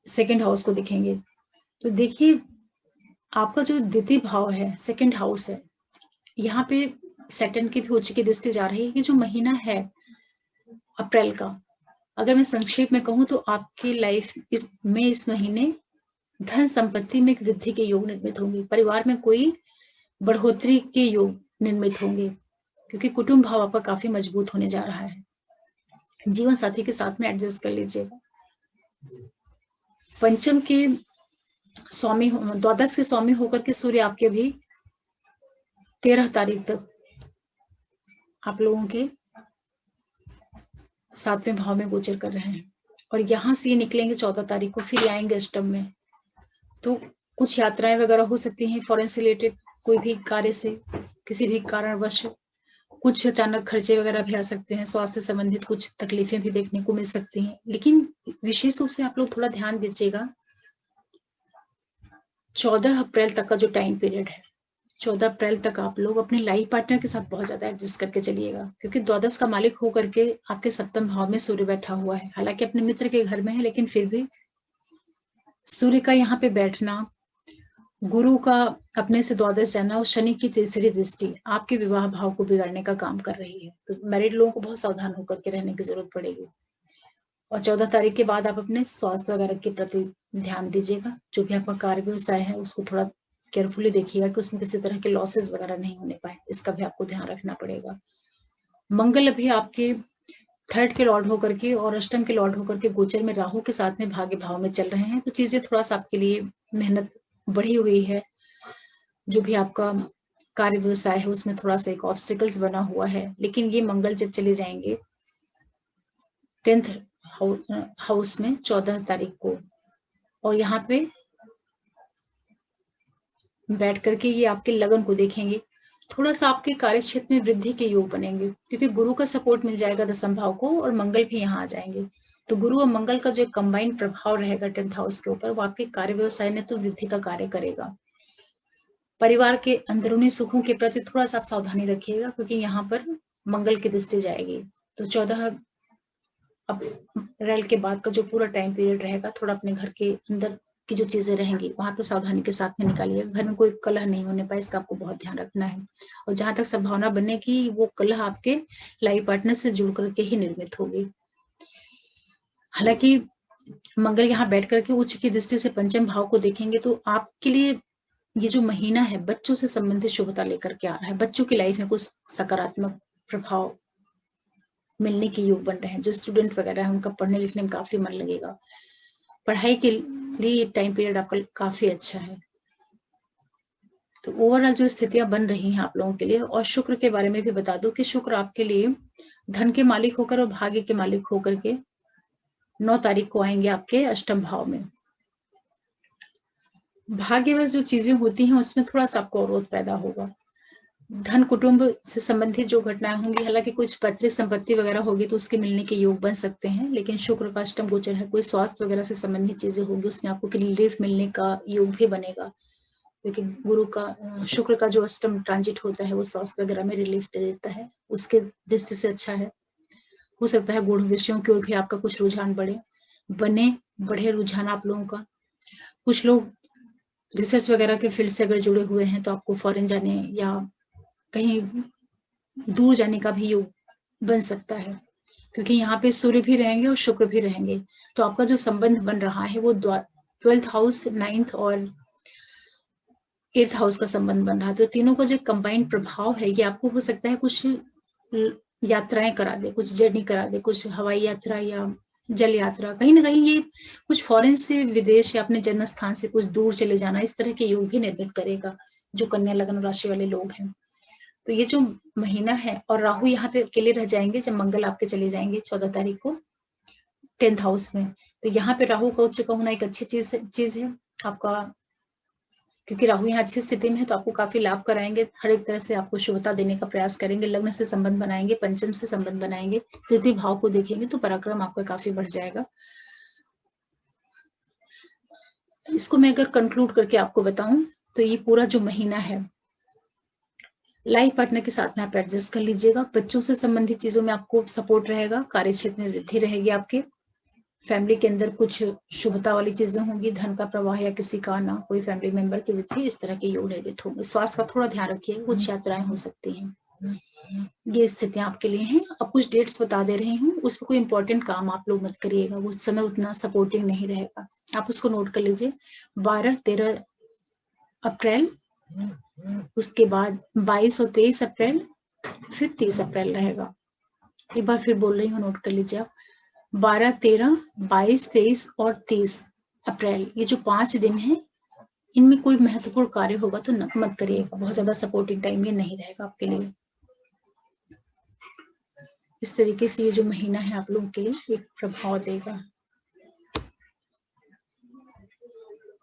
सेकंड हाउस को दिखेंगे। तो देखिए, आपका जो द्वितीय भाव है, सेकंड हाउस है, यहाँ पे सैटर्न की भी उच्च की दृष्टि जा रही है। ये जो महीना है अप्रैल का, अगर मैं संक्षेप में कहूँ तो आपकी लाइफ इस महीने धन संपत्ति में एक वृद्धि के योग निर्मित होंगे। परिवार में कोई बढ़ोतरी के योग निर्मित होंगे, क्योंकि कुटुंब भाव आपका काफी मजबूत होने जा रहा है। जीवन साथी के साथ में एडजस्ट कर लीजिएगा। पंचम के स्वामी, द्वादश के स्वामी होकर के सूर्य आपके अभी 13 तारीख तक आप लोगों के 7वें भाव में गोचर कर रहे हैं, और यहां से ये निकलेंगे 14 तारीख को, फिर आएंगे अष्टम में। तो कुछ यात्राएं वगैरह हो सकती हैं, फॉरेन से रिलेटेड कोई भी कार्य से, किसी भी कारणवश कुछ अचानक खर्चे वगैरह भी आ सकते हैं, स्वास्थ्य संबंधित कुछ तकलीफें भी देखने को मिल सकती हैं। लेकिन विशेष रूप से आप लोग थोड़ा ध्यान दीजिएगा, 14 अप्रैल तक का जो टाइम पीरियड है, 14 अप्रैल तक आप लोग अपने लाइफ पार्टनर के साथ बहुत ज्यादा एडजस्ट करके चलिएगा, क्योंकि द्वादश का मालिक होकर के आपके सप्तम भाव में सूर्य बैठा हुआ है। हालांकि अपने मित्र के घर में है, लेकिन फिर भी सूर्य का यहाँ पे बैठना, गुरु का अपने से द्वादश जाना और शनि की तीसरी दृष्टि आपके विवाह भाव को बिगाड़ने का काम कर रही है। तो मैरिड लोगों को बहुत सावधान होकर के रहने की जरूरत पड़ेगी। और 14 तारीख के बाद आप अपने स्वास्थ्य वगैरह के प्रति ध्यान दीजिएगा। जो भी आपका कार्य व्यवसाय है उसको थोड़ा केयरफुली देखिएगा कि उसमें किसी तरह के लॉसेस वगैरह नहीं होने पाए, इसका भी आपको ध्यान रखना पड़ेगा। मंगल अभी आपके 3rd के लॉर्ड होकर के और अष्टम के लॉर्ड होकर के गोचर में राहु के साथ में भाग्य भाव में चल रहे हैं, तो चीजें थोड़ा सा आपके लिए मेहनत बढ़ी हुई है। जो भी आपका कार्य व्यवसाय है उसमें थोड़ा सा एक ऑब्स्टिकल्स बना हुआ है, लेकिन ये मंगल जब चले जाएंगे 10th हाउस में 14 तारीख को, और यहाँ पे बैठ करके ये आपके लगन को देखेंगे, थोड़ा सा आपके कार्य क्षेत्र में वृद्धि के योग बनेंगे, क्योंकि गुरु का सपोर्ट मिल जाएगा 10th भाव को, और मंगल भी यहाँ आ जाएंगे। तो गुरु और मंगल का जो कंबाइंड प्रभाव रहेगा 10th हाउस के ऊपर, वो आपके कार्य व्यवसाय में तो वृद्धि का कार्य करेगा। परिवार के अंदरूनी सुखों के प्रति थोड़ा सा आप सावधानी रखिएगा, क्योंकि यहाँ पर मंगल की दृष्टि जाएगी। तो 14 अप्रैल के बाद का जो पूरा टाइम पीरियड रहेगा, थोड़ा अपने घर के अंदर की जो चीजें रहेंगी वहां पे सावधानी के साथ में निकालिएगा। घर में कोई कलह नहीं होने पाए, इसका आपको बहुत ध्यान रखना है। और जहां तक संभावना बनने की, वो कलह आपके लाइफ पार्टनर से जुड़ करके ही निर्मित होगी। हालांकि मंगल यहाँ बैठ करके उच्च की दृष्टि से पंचम भाव को देखेंगे, तो आपके लिए ये जो महीना है बच्चों से संबंधित शुभता लेकर के आ रहा है। बच्चों की लाइफ में कुछ सकारात्मक प्रभाव मिलने के योग बन रहे हैं। जो स्टूडेंट वगैरह है उनका पढ़ने लिखने में काफी मन लगेगा। पढ़ाई के लिए टाइम पीरियड आपका काफी अच्छा है। तो ओवरऑल जो स्थितियां बन रही हैं आप लोगों के लिए। और शुक्र के बारे में भी बता दूं कि शुक्र आपके लिए धन के मालिक होकर और भाग्य के मालिक होकर के 9 तारीख को आएंगे आपके अष्टम भाव में। भाग्यवश जो चीजें होती हैं उसमें थोड़ा सा आपको अवरोध पैदा होगा। धन कुटुंब से संबंधित जो घटनाएं होंगी, हालांकि कुछ पैतृक संपत्ति वगैरह होगी तो उसके मिलने के योग बन सकते हैं, लेकिन शुक्र का अष्टम गोचर है, कोई स्वास्थ्य वगैरह से संबंधित चीजें होंगी उसमें आपको रिलीफ मिलने का योग भी बनेगा, क्योंकि गुरु का शुक्र का जो अष्टम ट्रांजिट होता है वो स्वास्थ्य वगैरह में रिलीफ दे देता है, उसके दृष्टि से अच्छा है। हो सकता है गूढ़ विषयों की ओर भी आपका कुछ रुझान बढ़े रुझान आप लोगों का। कुछ लोग रिसर्च वगैरह के फील्ड से अगर जुड़े हुए हैं तो आपको फॉरेन जाने या कहीं दूर जाने का भी योग बन सकता है, क्योंकि यहाँ पे सूर्य भी रहेंगे और शुक्र भी रहेंगे। तो आपका जो संबंध बन रहा है वो 12th हाउस, 9th और 8th हाउस का संबंध बन रहा है। तो तीनों का जो कंबाइंड प्रभाव है ये आपको हो सकता है कुछ यात्राएं करा दे, कुछ जर्नी करा दे, कुछ हवाई यात्रा या जल यात्रा, कहीं ना कहीं ये कुछ फॉरेन से विदेश या अपने जन्म स्थान से कुछ दूर चले जाना, इस तरह के योग भी निर्मित करेगा जो कन्या लग्न राशि वाले लोग हैं। तो ये जो महीना है, और राहु यहाँ पे अकेले रह जाएंगे जब मंगल आपके चले जाएंगे 14 तारीख को 10th हाउस में। तो यहाँ पे राहु का उच्च का होना एक अच्छी चीज है आपका, क्योंकि राहु यहाँ अच्छी स्थिति में है तो आपको काफी लाभ कराएंगे, हर एक तरह से आपको शुभता देने का प्रयास करेंगे, लग्न से संबंध बनाएंगे, पंचम से संबंध बनाएंगे, तृतीय भाव को देखेंगे तो पराक्रम आपका काफी बढ़ जाएगा। इसको मैं अगर कंक्लूड करके आपको बताऊं तो ये पूरा जो महीना है लाइफ पार्टनर के साथ में आप एडजस्ट कर लीजिएगा, बच्चों से संबंधित चीजों में आपको सपोर्ट रहेगा, कार्य क्षेत्र में वृद्धि रहेगी, आपके फैमिली के अंदर कुछ शुभता वाली चीजें होंगी, धन का प्रवाह या किसी का आना, कोई फैमिली मेंबर की वृद्धि, इस तरह के योग निर्मित होंगे। स्वास्थ्य का थोड़ा ध्यान रखिए, कुछ यात्राएं हो सकती हैं, ये स्थितियां आपके लिए हैं। अब कुछ डेट्स बता दे रही हूँ, उस पर कोई इंपॉर्टेंट काम आप लोग मत करिएगा, वो समय उतना सपोर्टिंग नहीं रहेगा, आप उसको नोट कर लीजिए। 12-13 अप्रैल, उसके बाद 22 और 23 अप्रैल, फिर 30 अप्रैल रहेगा। एक बार फिर बोल रही हूँ, नोट कर लीजिए आप। 12, 13, 22, 23 और 30 अप्रैल, ये जो 5 दिन हैं, इनमें कोई महत्वपूर्ण कार्य होगा तो मत करिएगा, बहुत ज्यादा सपोर्टिंग टाइम ये नहीं रहेगा आपके लिए। इस तरीके से ये जो महीना है आप लोगों के लिए एक प्रभाव देगा।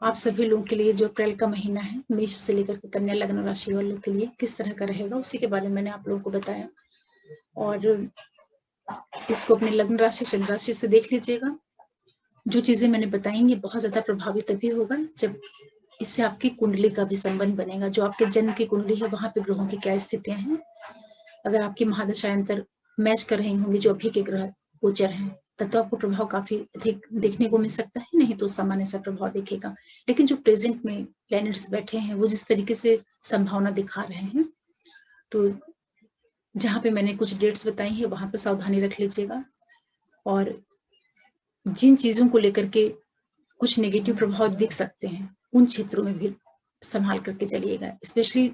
आप सभी लोगों के लिए जो अप्रैल का महीना है, मेष से लेकर के कन्या लग्न राशि वालों के लिए किस तरह का रहेगा, उसी के बारे में मैंने आप लोगों को बताया। और इसको अपने लग्न राशि चंद्र राशि से देख लीजिएगा। जो चीजें मैंने बताई ये बहुत ज्यादा प्रभावी तभी होगा जब इससे आपकी कुंडली का भी संबंध बनेगा। जो आपके जन्म की कुंडली है वहां पे ग्रहों की क्या स्थितियां हैं, अगर आपकी महादशांतर मैच कर रही होंगी जो अभी के ग्रह गोचर हैं, तब तो आपको प्रभाव काफी अधिक देखने को मिल सकता है, नहीं तो सामान्य सा प्रभाव दिखेगा। लेकिन जो प्रेजेंट में प्लैनेट्स बैठे हैं वो जिस तरीके से संभावना दिखा रहे हैं, तो जहां पे मैंने कुछ डेट्स बताई है वहां पे सावधानी रख लीजिएगा। और जिन चीजों को लेकर के कुछ नेगेटिव प्रभाव दिख सकते हैं उन क्षेत्रों में भी संभाल करके चलिएगा। स्पेशली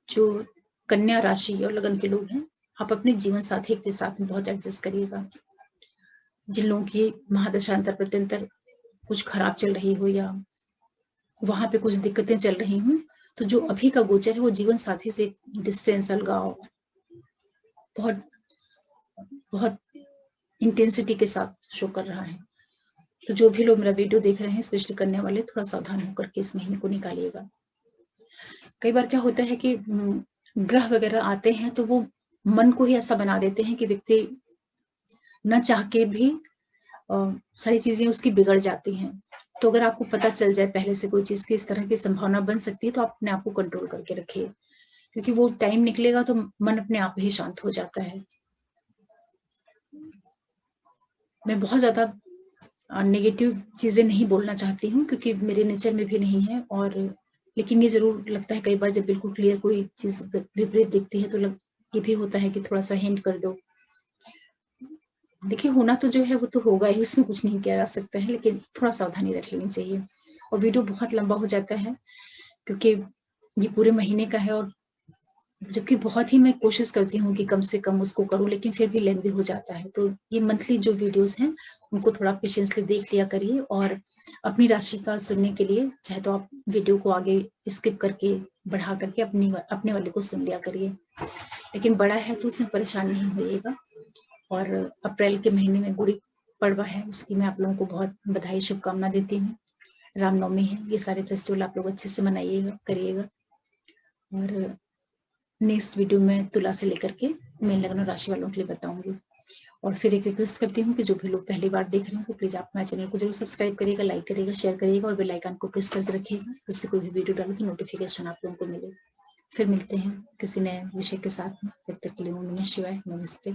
जो कन्या राशि और लगन के लोग हैं, आप अपने जीवन साथी के साथ में बहुत एडजस्ट करिएगा। जिन लोगों की महादशांतर प्रत्यंतर कुछ खराब चल रही हो या वहां पे कुछ दिक्कतें चल रही हों, तो जो अभी का गोचर है वो जीवन साथी से डिस्टेंस, अलगाव बहुत बहुत इंटेंसिटी के साथ शो कर रहा है। तो जो भी लोग मेरा वीडियो देख रहे हैं, स्पेशली कन्या वाले, थोड़ा सावधान होकर के इस महीने को निकालिएगा। कई बार क्या होता है कि ग्रह वगैरह आते हैं तो वो मन को ही ऐसा बना देते हैं कि व्यक्ति न चाह के भी सारी चीजें उसकी बिगड़ जाती हैं। तो अगर आपको पता चल जाए पहले से कोई चीज की इस तरह की संभावना बन सकती है, तो आप अपने आप को कंट्रोल करके रखिए, क्योंकि वो टाइम निकलेगा तो मन अपने आप ही शांत हो जाता है। मैं बहुत ज्यादा नेगेटिव चीजें नहीं बोलना चाहती हूँ क्योंकि मेरे नेचर में भी नहीं है, और लेकिन ये जरूर लगता है कई बार जब बिल्कुल क्लियर कोई चीज विपरीत दिखती है तो ये भी होता है कि थोड़ा सा हिंट कर दो। देखिए, होना तो जो है वो तो होगा ही, उसमें कुछ नहीं किया जा सकता है, लेकिन थोड़ा सावधानी रख लेनी चाहिए। और वीडियो बहुत लंबा हो जाता है क्योंकि ये पूरे महीने का है, और जबकि बहुत ही मैं कोशिश करती हूँ कि कम से कम उसको करूँ, लेकिन फिर भी लेंथी हो जाता है। तो ये मंथली जो वीडियोस हैं उनको थोड़ा पेशेंसली देख लिया करिए, और अपनी राशि का सुनने के लिए चाहे तो आप वीडियो को आगे स्किप करके बढ़ा करके अपने वाले को सुन लिया करिए, लेकिन बड़ा है तो उसमें परेशान नहीं होइएगा। और अप्रैल के महीने में गुड़ी पड़वा है, उसकी मैं आप लोगों को बहुत बधाई शुभकामना देती हूँ। रामनवमी है, ये सारे फेस्टिवल आप लोग अच्छे से मनाइएगा, करिएगा। और नेक्स्ट वीडियो में तुला से लेकर के मीन लग्न राशि वालों के लिए बताऊंगी। और फिर एक रिक्वेस्ट करती हूँ कि जो भी लोग पहली बार देख रहे हो प्लीज आप मेरे चैनल को जरूर सब्सक्राइब करिएगा, लाइक करिएगा, शेयर करिएगा, और बेल आइकन को प्रेस करके रखिएगा, उससे कोई भी वीडियो डालो तो नोटिफिकेशन आप लोगों को मिले। फिर मिलते हैं किसी नए विषय के साथ में, तब तक के लिए ओम नमः शिवाय, नमस्ते।